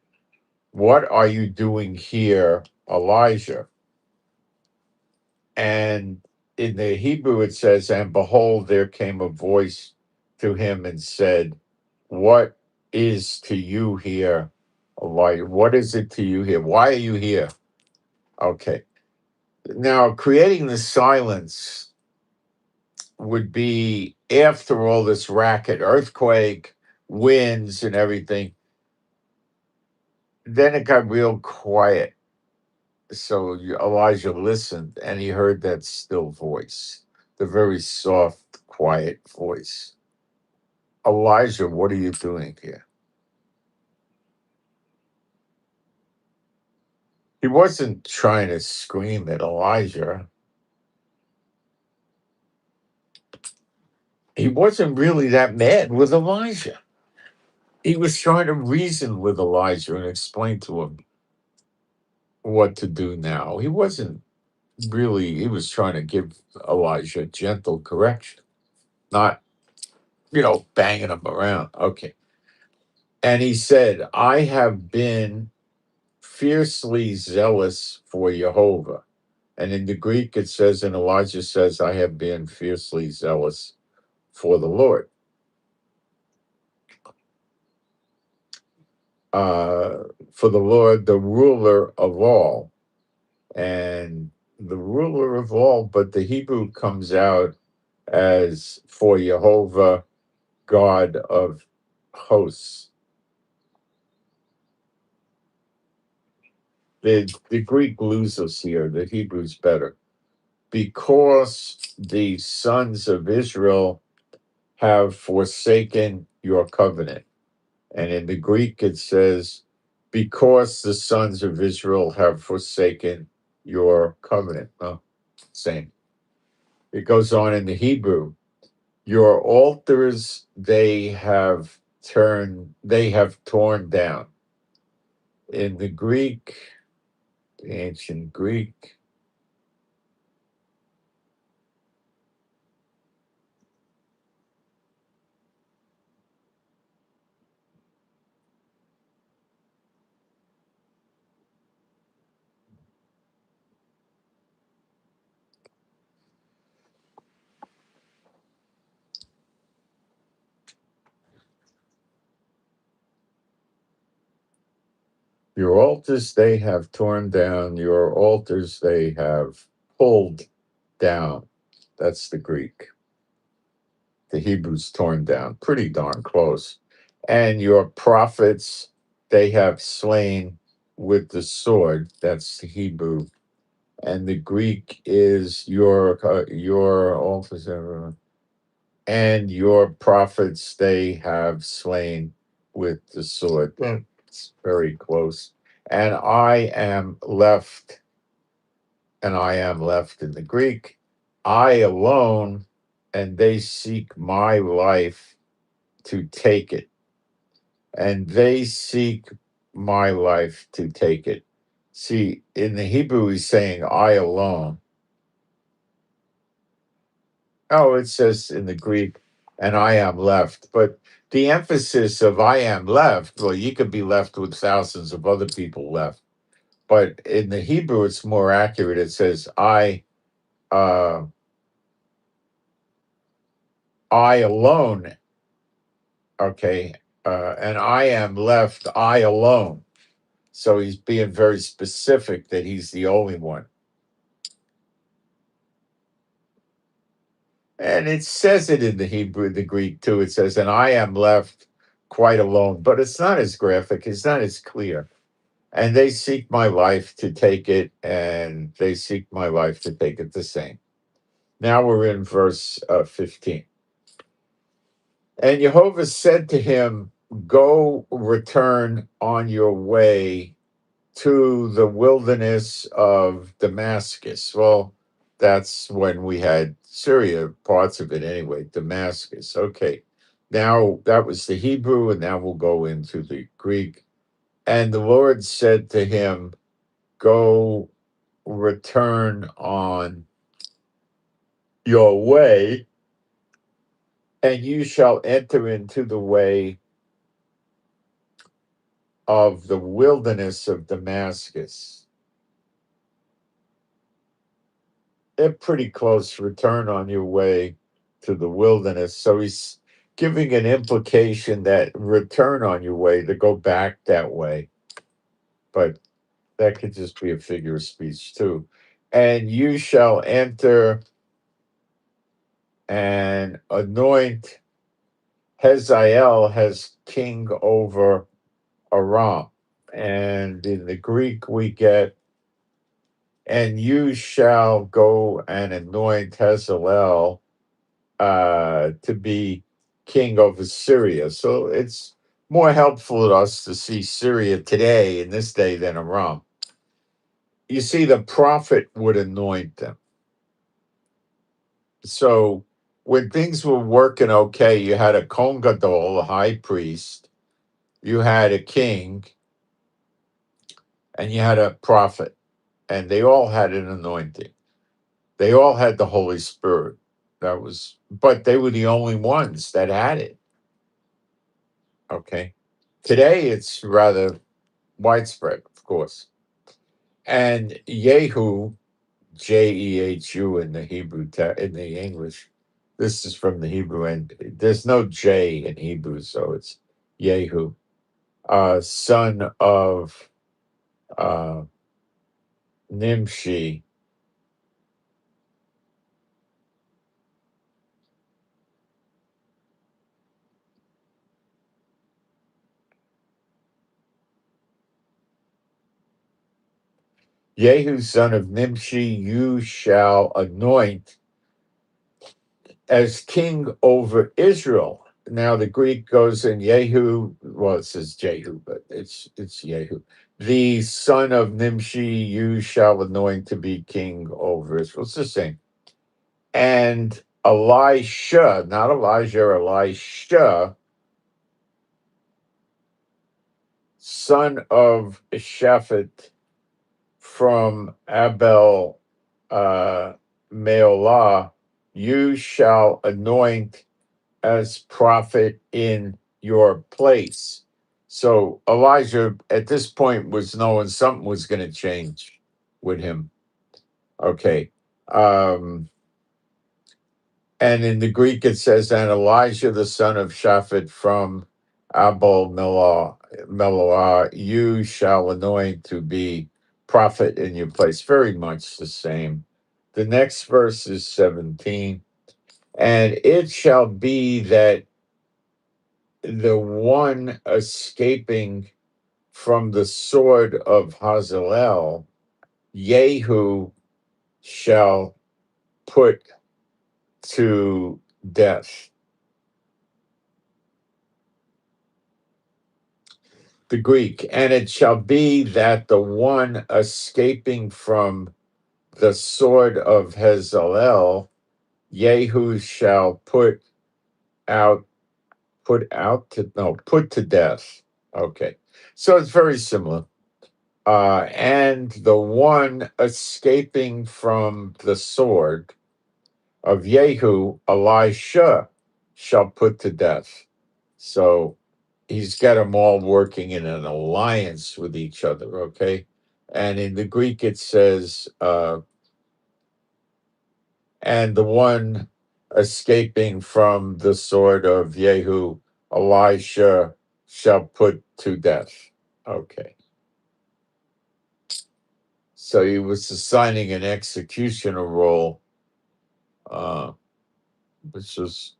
"What are you doing here, Elijah?" And in the Hebrew, it says, "And behold, there came a voice to him and said, What is to you here, Elijah? What is it to you here? Why are you here?" Okay. Now, creating the silence would be after all this racket, earthquake, winds, and everything. Then it got real quiet. So Elijah listened and he heard that still voice, the very soft, quiet voice. "Elijah, what are you doing here?" He wasn't trying to scream at Elijah. He wasn't really that mad with Elijah. He was trying to reason with Elijah and explain to him what to do now. He wasn't really, he was trying to give Elijah gentle correction, not, banging him around. Okay. And he said, "I have been fiercely zealous for Jehovah." And in the Greek, it says, and Elijah says, "I have been fiercely zealous for the Lord." For the Lord, the ruler of all. And the ruler of all, but the Hebrew comes out as for Jehovah, God of hosts. The Greek loses here, the Hebrew's better. "Because the sons of Israel have forsaken your covenant." And in the Greek, it says, "Because the sons of Israel have forsaken your covenant." Oh, same. It goes on in the Hebrew, "Your altars they have torn down." In the Greek, the ancient Greek, "Your altars they have torn down, your altars they have pulled down." That's the Greek. The Hebrew's torn down, pretty darn close. "And your prophets they have slain with the sword." That's the Hebrew. And the Greek is your altars, and your prophets they have slain with the sword. It's very close. And I am left in the Greek, I alone, and they seek my life to take it. And they seek my life to take it. See, in the Hebrew, he's saying, "I alone." Oh, it says in the Greek, "and I am left." But the emphasis of "I am left," well, you could be left with thousands of other people left. But in the Hebrew, it's more accurate. It says, uh, I alone, okay, and I am left, I alone. So he's being very specific that he's the only one. And it says it in the Hebrew, the Greek too. It says, and I am left quite alone, but it's not as graphic, it's not as clear. And they seek my life to take it, and they seek my life to take it the same. Now we're in verse 15. And Jehovah said to him, go return on your way to the wilderness of Damascus. Well, that's when we had Syria, parts of it anyway, Damascus. Okay. Now that was the Hebrew, and now we'll go into the Greek. And the Lord said to him, go return on your way, and you shall enter into the way of the wilderness of Damascus. They're pretty close. Return on your way to the wilderness. So he's giving an implication that return on your way, to go back that way. But that could just be a figure of speech too. And you shall enter and anoint Hazael as king over Aram. And in the Greek, we get, and you shall go and anoint Hazael to be king over Syria. So it's more helpful to us to see Syria today in this day than Aram. You see, the prophet would anoint them. So when things were working okay, you had a Kohen Gadol, a high priest, you had a king, and you had a prophet, and they all had an anointing. They all had the Holy Spirit. But they were the only ones that had it. Okay. Today it's rather widespread, of course. And Jehu, Jehu in the in the English. This is from the Hebrew, and there's no J in Hebrew, so it's Jehu, son of uh, Nimshi. Jehu, son of Nimshi, you shall anoint as king over Israel. Now the Greek goes in Jehu, well, it says Jehu, but it's Jehu. The son of Nimshi, you shall anoint to be king over Israel. It's the same. And Elisha, not Elijah, Elisha, son of Shaphat from Abel Meolah, you shall anoint as prophet in your place. So Elijah at this point was knowing something was going to change with him. Okay. And in the Greek it says, and Elijah the son of Shaphat from Abel Meloah, you shall anoint to be prophet in your place. Very much the same. The next verse is 17. And it shall be that the one escaping from the sword of Hazael, Jehu shall put to death. The Greek, and it shall be that the one escaping from the sword of Hazael, Jehu shall out, put to death. Okay. So it's very similar. And the one escaping from the sword of Jehu, Elisha, shall put to death. So he's got them all working in an alliance with each other, okay? And in the Greek, it says, and the one escaping from the sword of Jehu, Elisha, shall put to death. Okay. So he was assigning an executioner role. which is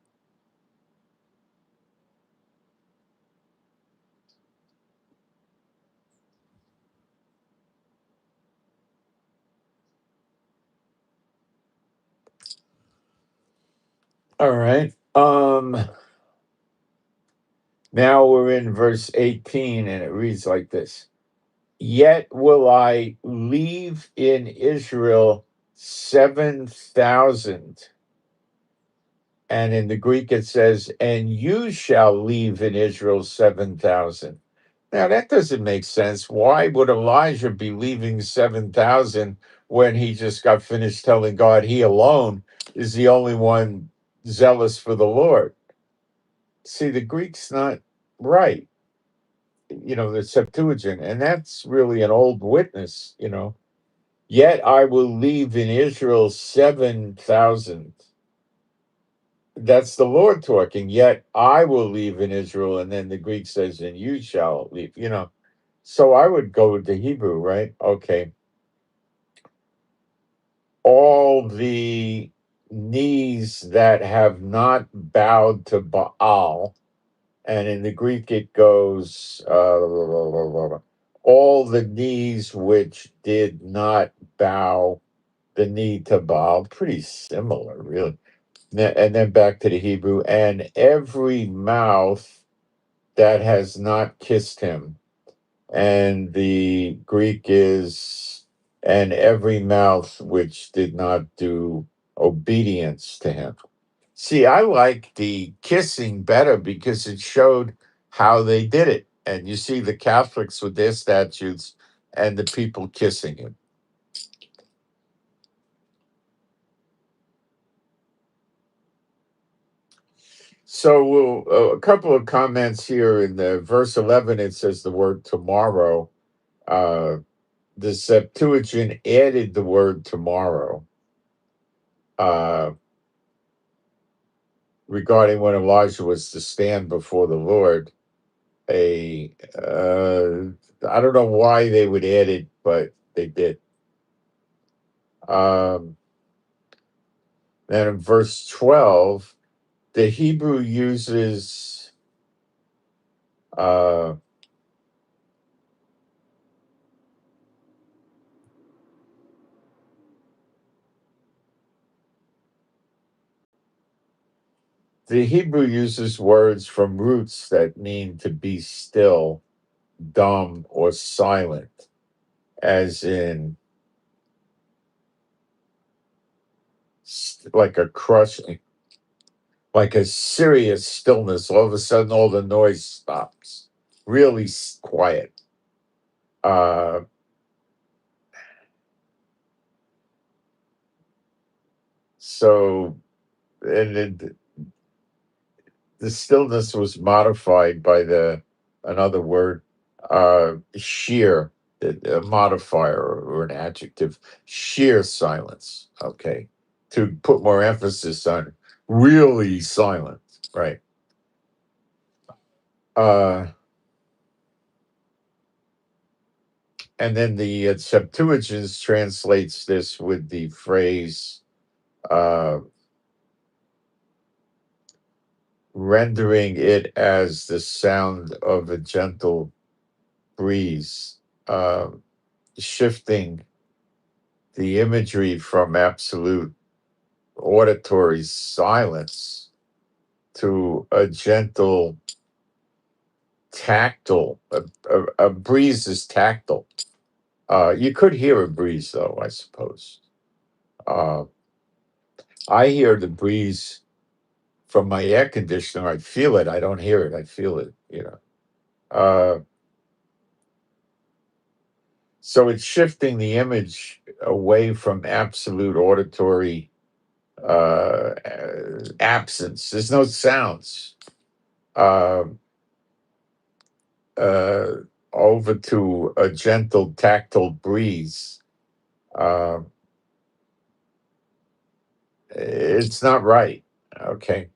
all right. Now we're in verse 18, and it reads like this: Yet will I leave in Israel 7,000. And in the Greek it says, and you shall leave in Israel 7,000. Now that doesn't make sense. Why would Elijah be leaving 7,000 when he just got finished telling God he alone is the only one zealous for the Lord? See, the Greek's not right, the Septuagint, and that's really an old witness. Yet I will leave in Israel 7,000. That's the Lord talking. Yet I will leave in Israel, and then the Greek says, and you shall leave. So I would go with the Hebrew, right? Okay. All the knees that have not bowed to Baal, and in the Greek it goes, all the knees which did not bow the knee to Baal. Pretty similar, really. And then back to the Hebrew, and every mouth that has not kissed him. And the Greek is, and every mouth which did not do obedience to him. See, I like the kissing better because it showed how they did it. And you see the Catholics with their statutes and the people kissing him. So a couple of comments here in the verse 11, it says the word tomorrow. Uh, the Septuagint added the word tomorrow uh, regarding when Elijah was to stand before the Lord. I don't know why they would add it, but they did. Um, then in verse 12, the Hebrew uses uh, words from roots that mean to be still, dumb, or silent, as in like a crushing, like a serious stillness. All of a sudden, all the noise stops. Really quiet. Uh, so, and the stillness was modified by another word, sheer, a modifier or an adjective, sheer silence. Okay, to put more emphasis on really silent, right? Uh, and then the Septuagint translates this with the phrase, uh, rendering it as the sound of a gentle breeze, uh, shifting the imagery from absolute auditory silence to a gentle tactile. A breeze is tactile. You could hear a breeze, though, I suppose. Uh, I hear the breeze from my air conditioner. I feel it. I don't hear it. I feel it. Uh, so it's shifting the image away from absolute auditory absence. There's no sounds. Uh, uh, Over to a gentle tactile breeze. Uh, it's not right. Okay.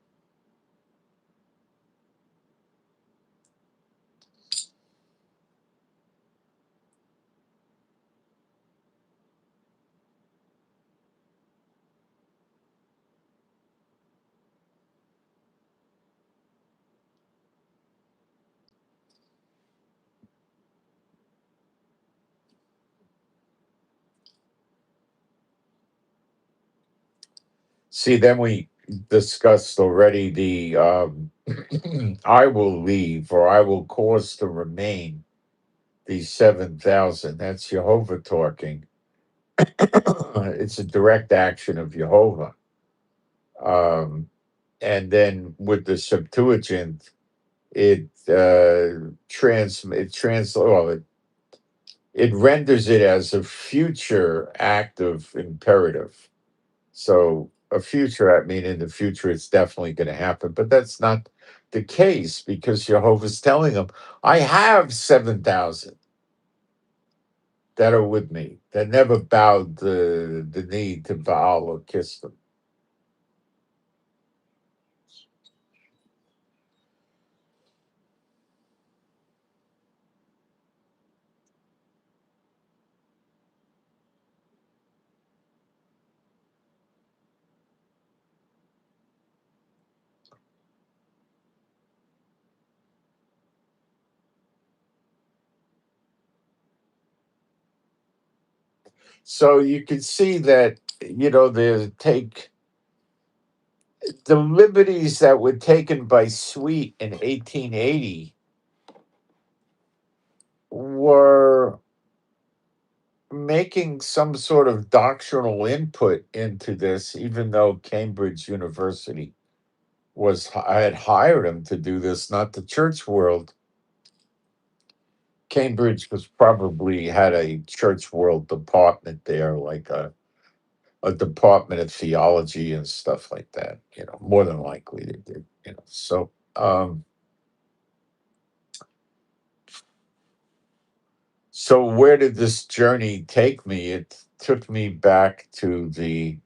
See, then we discussed already the I will leave or I will cause to remain these 7,000. That's Jehovah talking. It's a direct action of Jehovah. Um, and then with the Septuagint, it renders it as a future active imperative. So a future, I mean, in the future, it's definitely going to happen. But that's not the case because Jehovah's telling them, I have 7,000 that are with me, that never bowed the knee to Baal or kissed them. So you can see that, they take the liberties that were taken by Sweet in 1880 were making some sort of doctrinal input into this, even though Cambridge University I had hired him to do this, not the church world. Cambridge was probably had a church world department there, like a department of theology and stuff like that. More than likely they did. So where did this journey take me? It took me back to the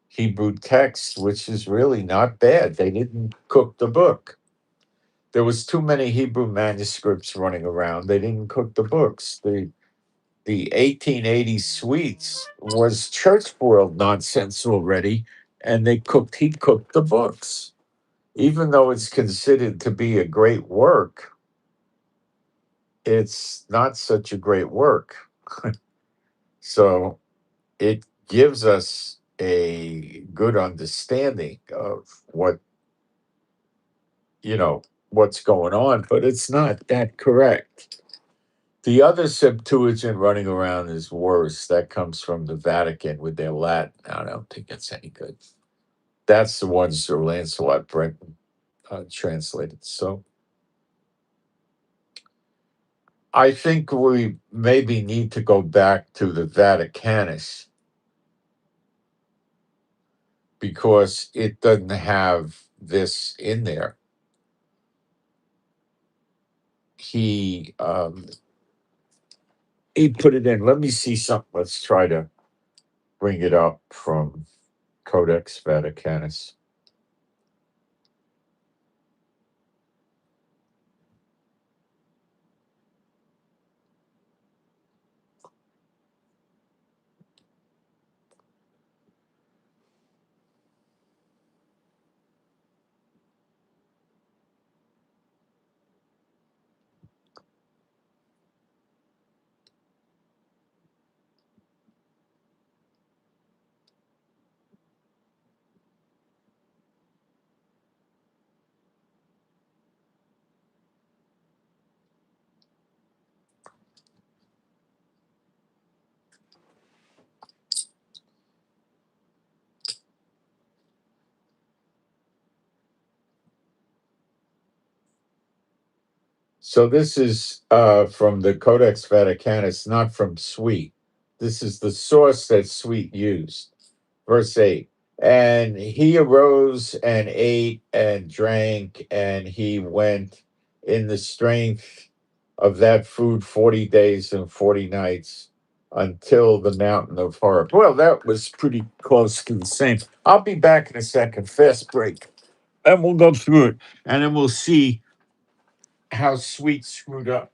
Hebrew text, which is really not bad. They didn't cook the book. There was too many Hebrew manuscripts running around. They didn't cook the books. The 1880 suites was church world nonsense already, and he cooked the books. Even though it's considered to be a great work, it's not such a great work. So it gives us a good understanding of what's going on, but it's not that correct. The other Septuagint running around is worse. That comes from the Vatican with their Latin. I don't think it's any good. That's the one Sir Lancelot Brenton translated. So I think we maybe need to go back to the Vaticanus because it doesn't have this in there. He he put it in. Let me see something. Let's try to bring it up from Codex Vaticanus. So this is from the Codex Vaticanus, not from Sweet. This is the source that Sweet used. Verse 8. And he arose and ate and drank, and he went in the strength of that food 40 days and 40 nights until the mountain of Horeb. Well, that was pretty close to the same. I'll be back in a second. Fast break. And we'll go through it. And then we'll see how Sweet screwed up.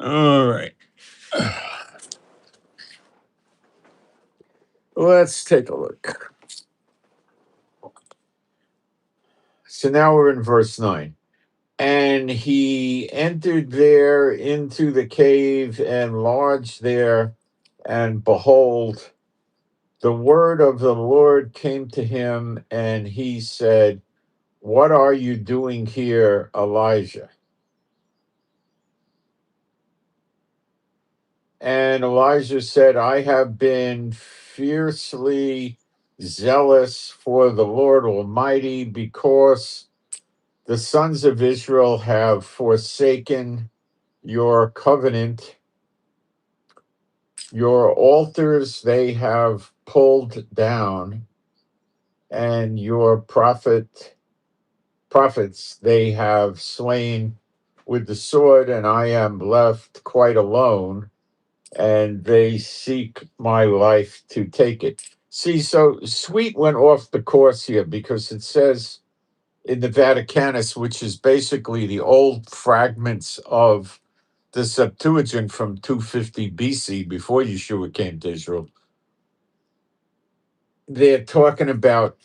All right. Let's take a look. So now we're in verse 9. And he entered there into the cave and lodged there. And behold, the word of the Lord came to him, and he said, "What are you doing here, Elijah?" And Elijah said, "I have been fiercely zealous for the Lord Almighty, because the sons of Israel have forsaken your covenant, your altars they have pulled down, and your prophets they have slain with the sword, and I am left quite alone, and they seek my life to take it." See, so Sweet went off the course here, because it says in the Vaticanus, which is basically the old fragments of the Septuagint from 250 BC, before Yeshua came to Israel, they're talking about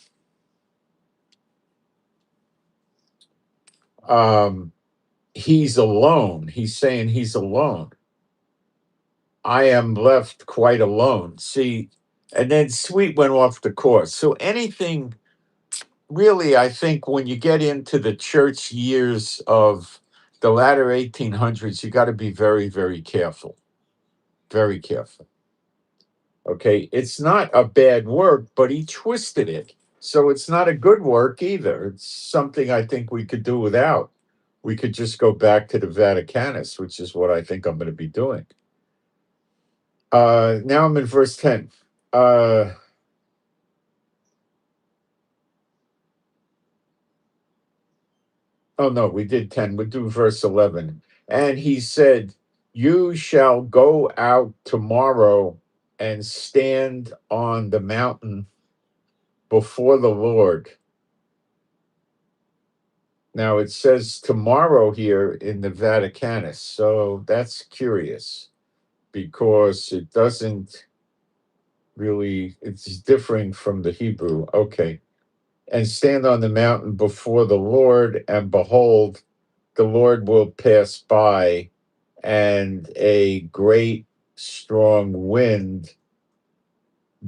um, he's alone. He's saying he's alone. I am left quite alone. See, and then Sweet went off the course. So anything really, I think when you get into the church years of the latter 1800s, you got to be very, very careful. Very careful. Okay. It's not a bad work, but he twisted it. So it's not a good work either. It's something I think we could do without. We could just go back to the Vaticanus, which is what I think I'm going to be doing. Now I'm in verse 10. Uh, oh, no, we did 10. We'll do verse 11. And he said, "You shall go out tomorrow and stand on the mountain before the Lord." Now it says tomorrow here in the Vaticanus. So that's curious, because it doesn't really, it's differing from the Hebrew. Okay. "And stand on the mountain before the Lord, and behold, the Lord will pass by, and a great strong wind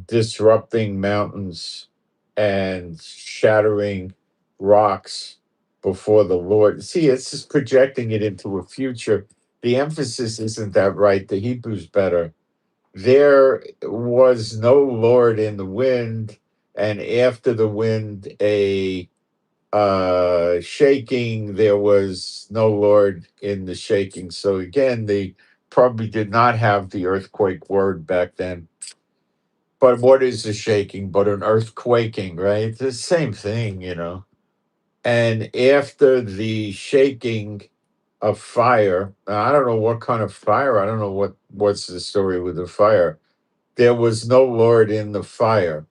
disrupting mountains and shattering rocks before the Lord." See, it's just projecting it into a future. The emphasis isn't that right. The Hebrew's better. "There was no Lord in the wind, and after the wind, a shaking. There was no Lord in the shaking." So again, they probably did not have the earthquake word back then. But what is a shaking but an earthquaking, right? The same thing. And after the shaking of fire, I don't know what kind of fire. I don't know what's the story with the fire. "There was no Lord in the fire.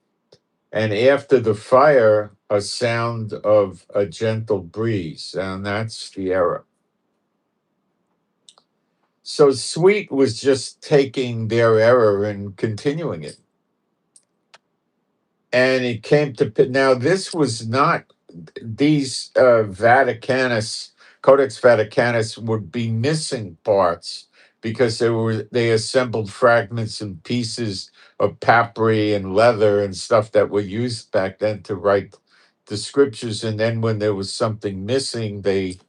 And after the fire, a sound of a gentle breeze." And that's the error. So Sweet was just taking their error and continuing it. And it came to, now this was not, these Vaticanus, Codex Vaticanus would be missing parts, because they assembled fragments and pieces of papyri and leather and stuff that were used back then to write the scriptures. And then when there was something missing, they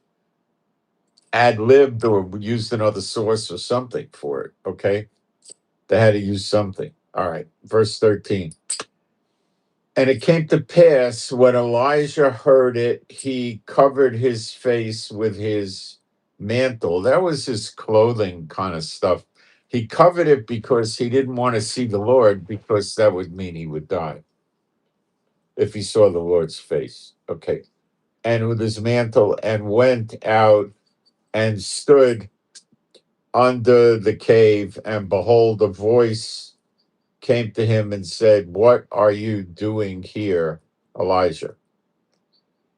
ad-libbed or used another source or something for it. Okay. They had to use something. All right. Verse 13. "And it came to pass, when Elijah heard it, he covered his face with his mantle." That was his clothing kind of stuff. He covered it because he didn't want to see the Lord, because that would mean he would die if he saw the Lord's face. Okay. "And with his mantle, and went out and stood under the cave, and behold, a voice came to him and said, "What are you doing here, Elijah?"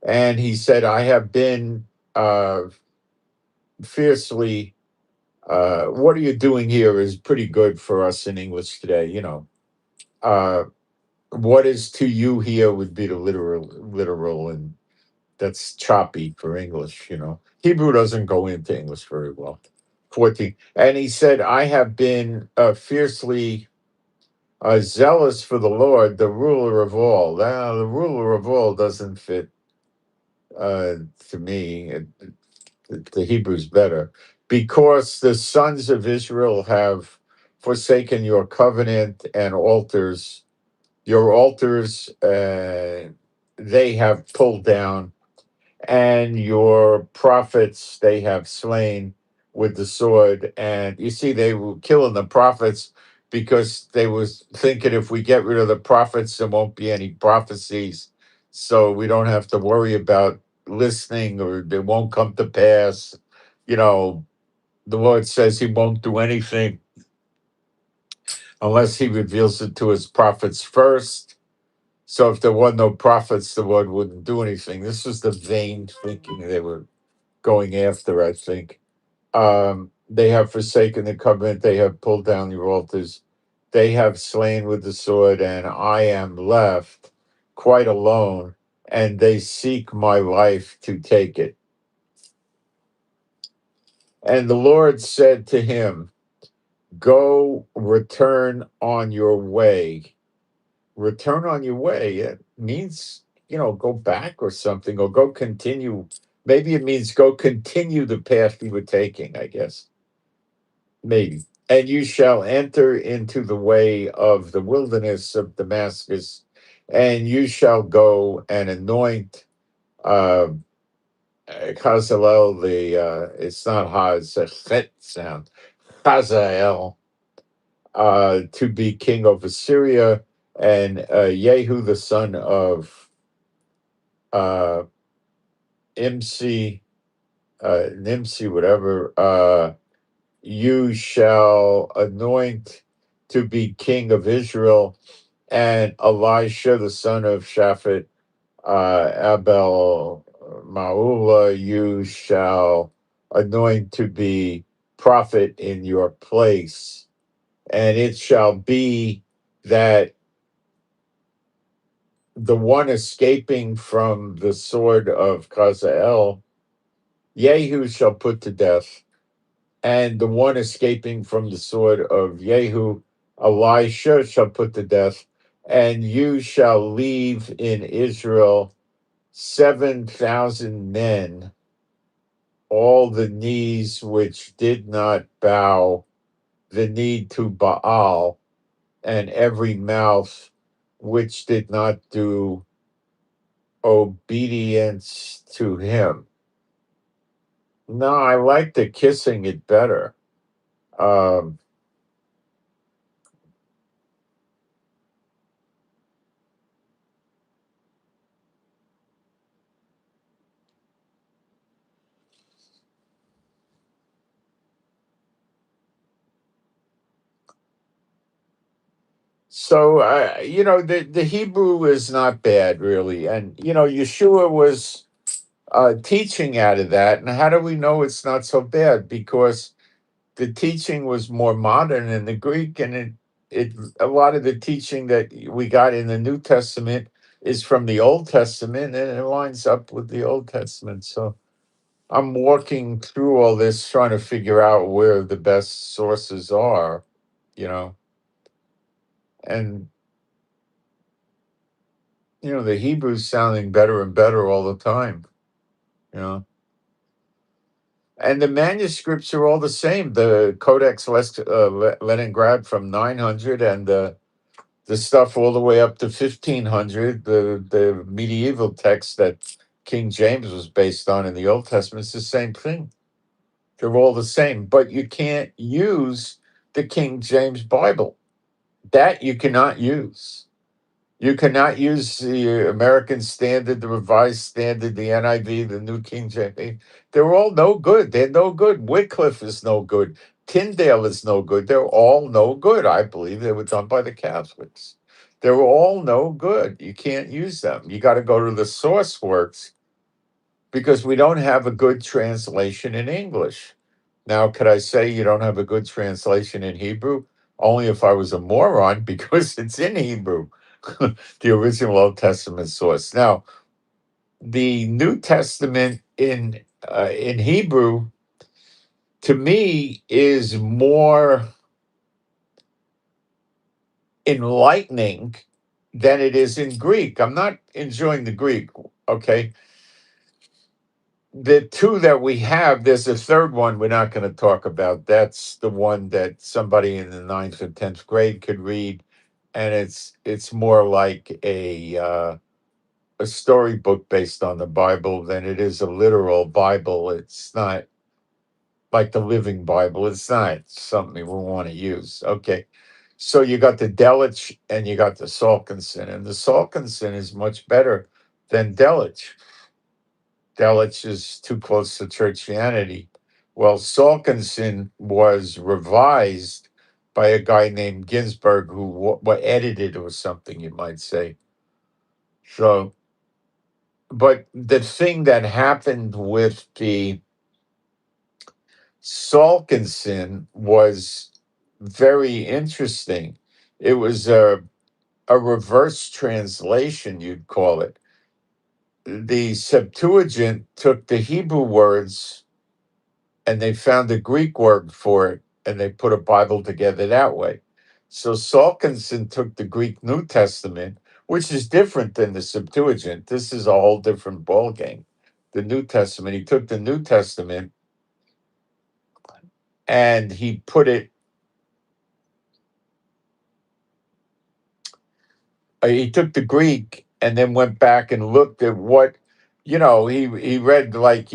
And he said, "I have been uh, fiercely." What are you doing here is pretty good for us in English today. Uh, what is to you here would be the literal, and that's choppy for English. Hebrew doesn't go into English very well. 14. And he said, I have been fiercely zealous for the Lord, the ruler of all. Now, the ruler of all doesn't fit to me. The Hebrew's better. Because the sons of Israel have forsaken your covenant and altars, your altars, they have pulled down, and your prophets they have slain with the sword. And you see, they were killing the prophets because they was thinking, if we get rid of the prophets, there won't be any prophecies, so we don't have to worry about listening, or they won't come to pass. you know the Lord says he won't do anything unless he reveals it to his prophets first. So if there were no prophets, the Lord wouldn't do anything. This was the vain thinking they were going after, I think. They have forsaken the covenant, they have pulled down your altars, they have slain with the sword, and I am left quite alone, and they seek my life to take it. And the Lord said to him, Go, return on your way. Return on your way. It means, go back or something, or go continue. Maybe it means go continue the path you were taking, I guess. Maybe. And you shall enter into the way of the wilderness of Damascus, and you shall go and anoint Hazael, it's not Haz, it's a chet sound, Hazael, to be king of Assyria, and Jehu, the son of uh, Nimsi, whatever, you shall anoint to be king of Israel, and Elisha, the son of Shaphat, Abel Maula, you shall anoint to be prophet in your place. And it shall be that the one escaping from the sword of Hazael, Jehu shall put to death, and the one escaping from the sword of Jehu, Elisha shall put to death, and you shall leave in Israel 7,000 men, all the knees which did not bow the knee to Baal, and every mouth which did not do obedience to him. No, I like the kissing it better. Um, so, the Hebrew is not bad, really. And, Yeshua was teaching out of that. And how do we know it's not so bad? Because the teaching was more modern in the Greek, and it a lot of the teaching that we got in the New Testament is from the Old Testament, and it lines up with the Old Testament. So I'm walking through all this, trying to figure out where the best sources are, you know, and the Hebrew's sounding better and better all the time, you know. And the manuscripts are all the same. The Codex Leningrad from 900, and the stuff all the way up to 1500, the medieval text that King James was based on in the Old Testament, is the same thing. They're all the same, but you can't use the King James Bible. That you cannot use. You cannot use the American Standard, the Revised Standard, the NIV, the New King James. They're all no good. They're no good. Wycliffe is no good. Tyndale is no good. They're all no good. I believe they were done by the Catholics. They were all no good. You can't use them. You got to go to the source works because we don't have a good translation in English. Now, could I say you don't have a good translation in Hebrew? Only if I was a moron, because it's in Hebrew, the original Old Testament source. Now, the New Testament in Hebrew, to me, is more enlightening than it is in Greek. I'm not enjoying the Greek. Okay, the two that we have, there's a third one we're not going to talk about. That's the one that somebody in the ninth or 10th grade could read, and it's more like a storybook based on the Bible than it is a literal Bible. It's not like the Living Bible. It's not something we want to use. Okay, so you got the Delitzsch and you got the Salkinson, and the Salkinson is much better than Delitzsch. Delitzsch is too close to churchianity. Well, Salkinson was revised by a guy named Ginsburg, who edited or something, you might say. So, but the thing that happened with the Salkinson was very interesting. It was a reverse translation, you'd call it. The Septuagint took the Hebrew words and they found a Greek word for it, and they put a Bible together that way. So Salkinson took the Greek New Testament, which is different than the Septuagint. This is a whole different ballgame. The New Testament, he took the New Testament and he put it, he took the Greek and then went back and looked at what, he read like,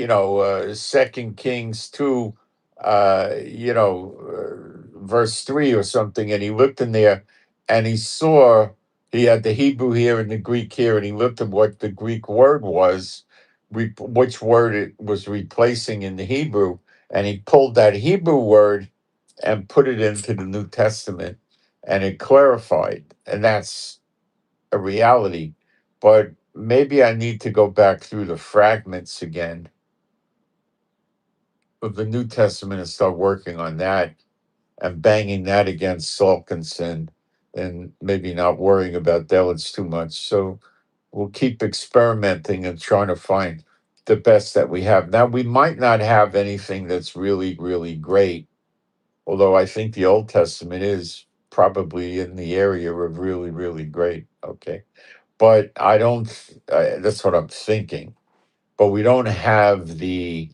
Second Kings 2, verse 3 or something, and he looked in there and he saw he had the Hebrew here and the Greek here, and he looked at what the Greek word was, which word it was replacing in the Hebrew, and he pulled that Hebrew word and put it into the New Testament, and it clarified. And that's a reality, but maybe I need to go back through the fragments again of the New Testament and start working on that and banging that against Salkinson and maybe not worrying about Delitzsch too much. So we'll keep experimenting and trying to find the best that we have. Now, we might not have anything that's really, really great, although I think the Old Testament is probably in the area of really, really great. Okay. But I don't. That's what I'm thinking. But we don't have the.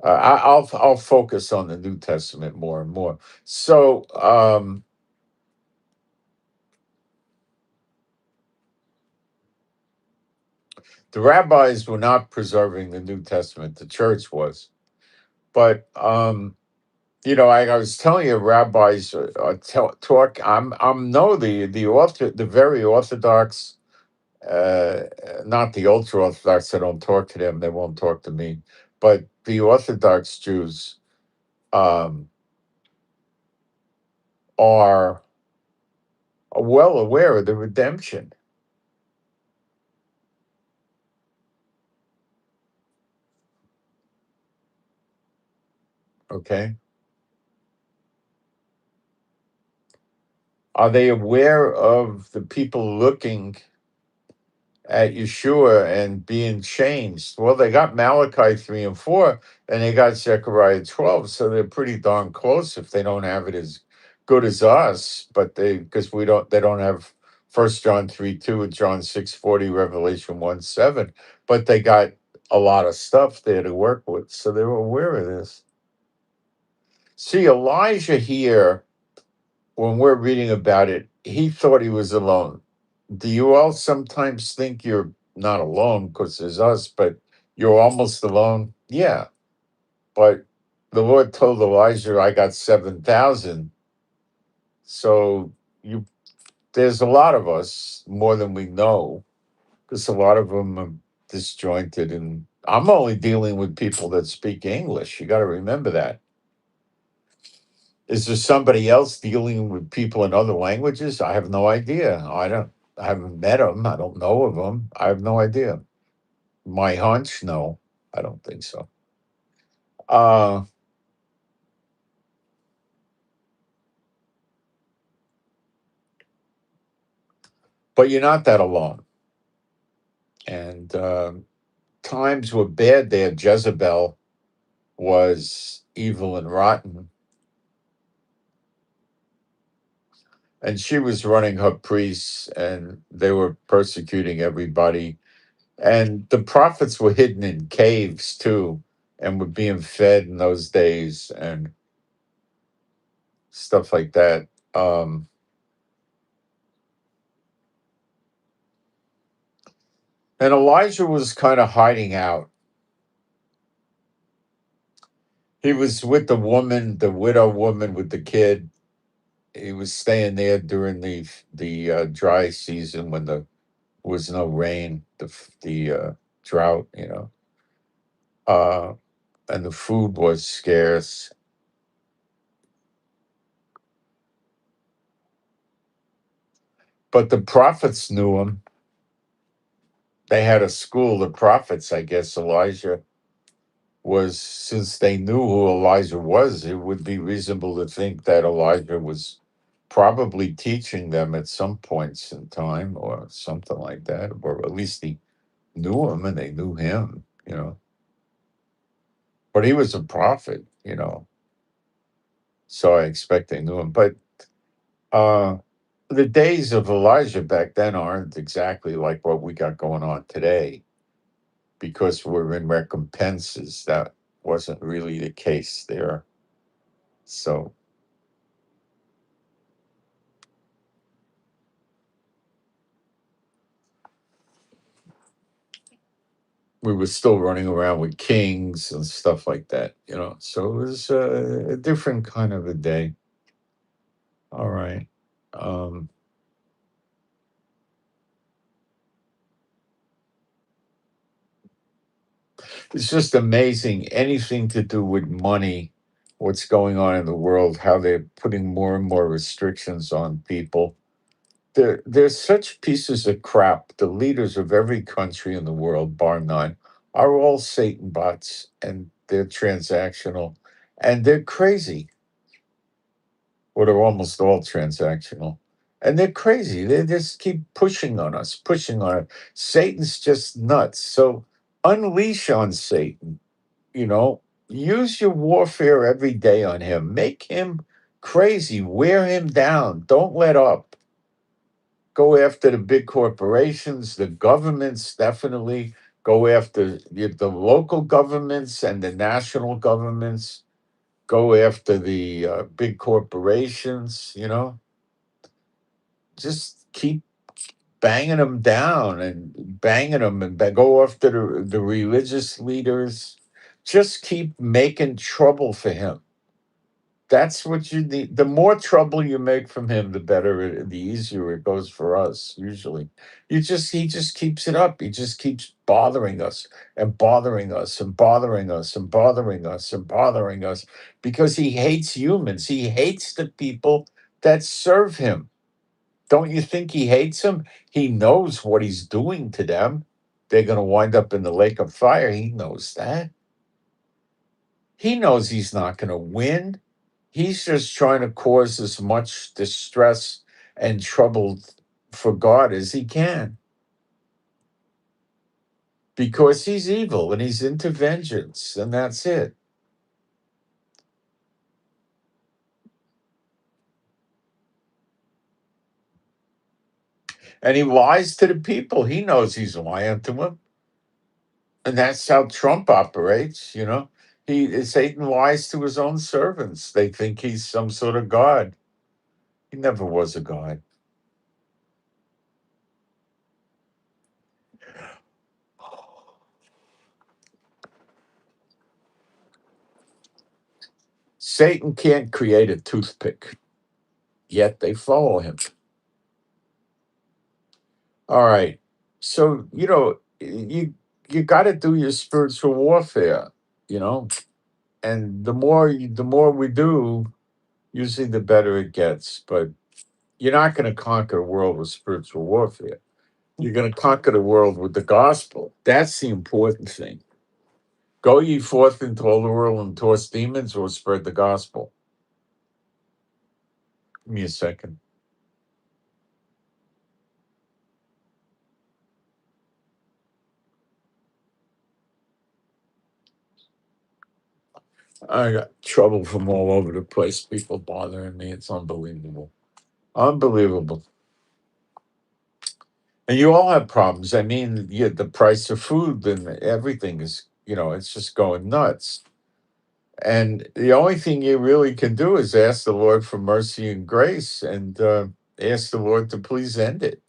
I'll focus on the New Testament more and more. So the rabbis were not preserving the New Testament. The church was, but I was telling you, rabbis talk. I'm no the very orthodox. Not the ultra Orthodox. I don't talk to them. They won't talk to me. But the Orthodox Jews um, are well aware of the redemption. Okay. Are they aware of the people looking at Yeshua and being changed? Well, they got Malachi 3 and 4, and they got Zechariah 12, so they're pretty darn close if they don't have it as good as us. But because they don't have First John 3 2 and John 6:40, Revelation 1 7, but they got a lot of stuff there to work with, so they were aware of this. See, Elijah here, when we're reading about it, he thought he was alone. Do you all sometimes think you're not alone because there's us, but you're almost alone? Yeah. But the Lord told Elijah, I got 7,000. So you there's a lot of us, more than we know, because a lot of them are disjointed. And I'm only dealing with people that speak English. You got to remember that. Is there somebody else dealing with people in other languages? I have no idea. I haven't met them. I don't know of them. I have no idea. My hunch, no, I don't think so. Uh, but you're not that alone. And times were bad there. Jezebel was evil and rotten, and she was running her priests, and they were persecuting everybody. And the prophets were hidden in caves too, and were being fed in those days and stuff like that. Um, and Elijah was kind of hiding out. He was with the woman, the widow woman with the kid. He was staying there during the dry season when there was no rain, the drought, uh, and the food was scarce. But the prophets knew him. They had a school of prophets, I guess. Elijah was, since they knew who Elijah was, it would be reasonable to think that Elijah was probably teaching them at some points in time or something like that, or at least he knew him and they knew him. But he was a prophet. So I expect they knew him. But uh, the days of Elijah back then aren't exactly like what we got going on today because we're in recompenses. That wasn't really the case there. So we were still running around with kings and stuff like that. So it was a different kind of a day. All right. Um, it's just amazing. Anything to do with money, what's going on in the world, how they're putting more and more restrictions on people. They're such pieces of crap. The leaders of every country in the world, bar none, are all Satan bots and they're transactional and they're crazy. Well, they're almost all transactional. And they're crazy. They just keep pushing on us, pushing on us. Satan's just nuts. So unleash on Satan, you know, use your warfare every day on him. Make him crazy. Wear him down. Don't let up. Go after the big corporations, the governments, definitely. Go after the local governments and the national governments. Go after the big corporations. Just keep banging them down and banging them and go after the religious leaders. Just keep making trouble for him. That's what you need. The more trouble you make from him, the better, the easier it goes for us. Usually, he just keeps it up. He just keeps bothering us and bothering us and bothering us and bothering us and bothering us because he hates humans. He hates the people that serve him. Don't you think he hates them? He knows what he's doing to them. They're going to wind up in the lake of fire. He knows that. He knows he's not going to win. He's just trying to cause as much distress and trouble for God as he can because he's evil and he's into vengeance, and that's it. And he lies to the people. He knows he's lying to them. And that's how Trump operates. Satan lies to his own servants. They think he's some sort of God. He never was a God. Satan can't create a toothpick, yet they follow him. All right. So, you got to do your spiritual warfare, you know, and the more we do, Usually the better it gets, but you're not going to conquer the world with spiritual warfare. You're going to conquer the world with the gospel. That's the important thing. Go ye forth into all the world and toss demons or spread the gospel. Give me a second. I got trouble from all over the place. People bothering me. It's unbelievable. Unbelievable. And you all have problems. I mean, yeah, the price of food and everything is, it's just going nuts. And the only thing you really can do is ask the Lord for mercy and grace and ask the Lord to please end it,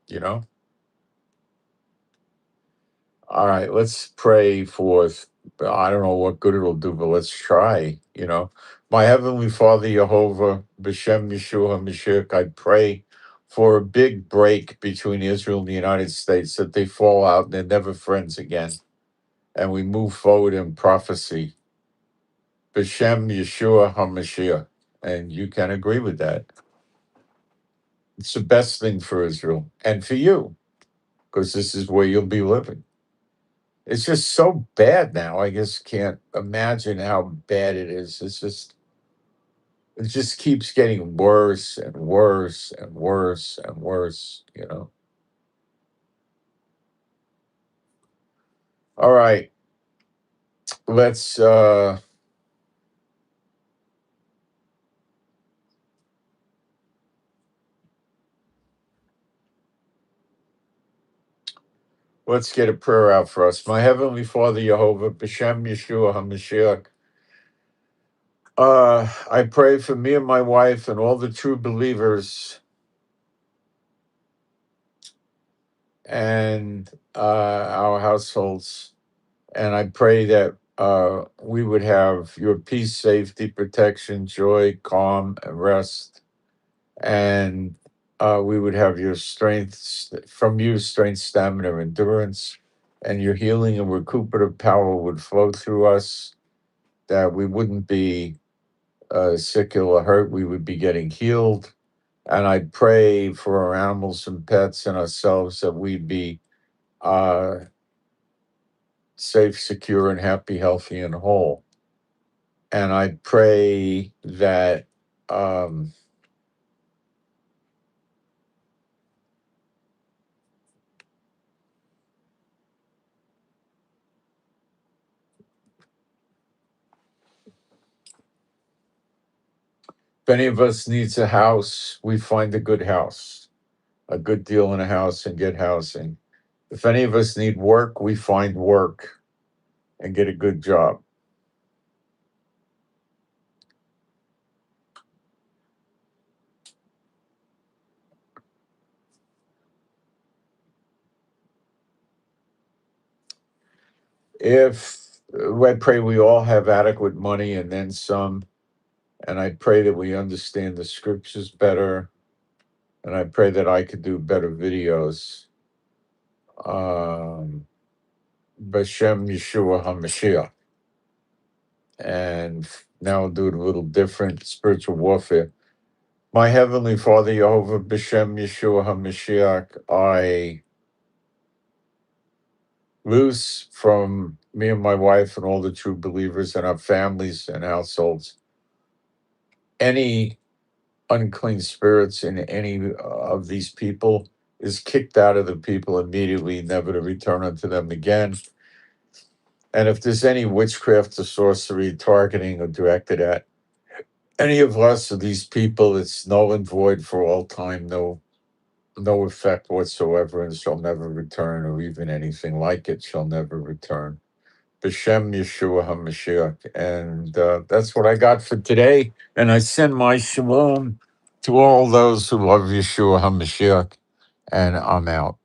you know? All right, let's pray for, I don't know what good it'll do, but let's try. My Heavenly Father, Jehovah, B'Shem Yeshua Mashiach, I pray for a big break between Israel and the United States, that they fall out and they're never friends again. And we move forward in prophecy. B'Shem Yeshua HaMashiach. And you can agree with that. It's the best thing for Israel and for you, because this is where you'll be living. It's just so bad now. I just can't imagine how bad it is. It just keeps getting worse and worse and worse and worse. All right. Let's get a prayer out for us. My Heavenly Father Jehovah, B'Shem Yeshua HaMashiach. I pray for me and my wife and all the true believers and our households. And I pray that we would have your peace, safety, protection, joy, calm, and rest. And we would have your strength from you, strength, stamina, endurance, and your healing and recuperative power would flow through us, that we wouldn't be sick or hurt, we would be getting healed. And I pray for our animals and pets and ourselves that we'd be uh, safe, secure, and happy, healthy, and whole. And I pray that if any of us needs a house, we find a good house, a good deal in a house, and get housing. If any of us need work, we find work and get a good job. If I pray we all have adequate money and then some, and I pray that we understand the scriptures better, and I pray that I could do better videos. B'Shem Yeshua HaMashiach. And now I'll do it a little different, spiritual warfare. My Heavenly Father, Jehovah, B'Shem Yeshua HaMashiach, I loose from me and my wife and all the true believers and our families and households any unclean spirits in any of these people is kicked out of the people immediately, never to return unto them again. And if there's any witchcraft or sorcery targeting or directed at any of us or these people, it's null and void for all time, no effect whatsoever, and shall never return, or even anything like it shall never return. B'Shem Yeshua HaMashiach. And that's what I got for today. And I send my shalom to all those who love Yeshua HaMashiach. And I'm out.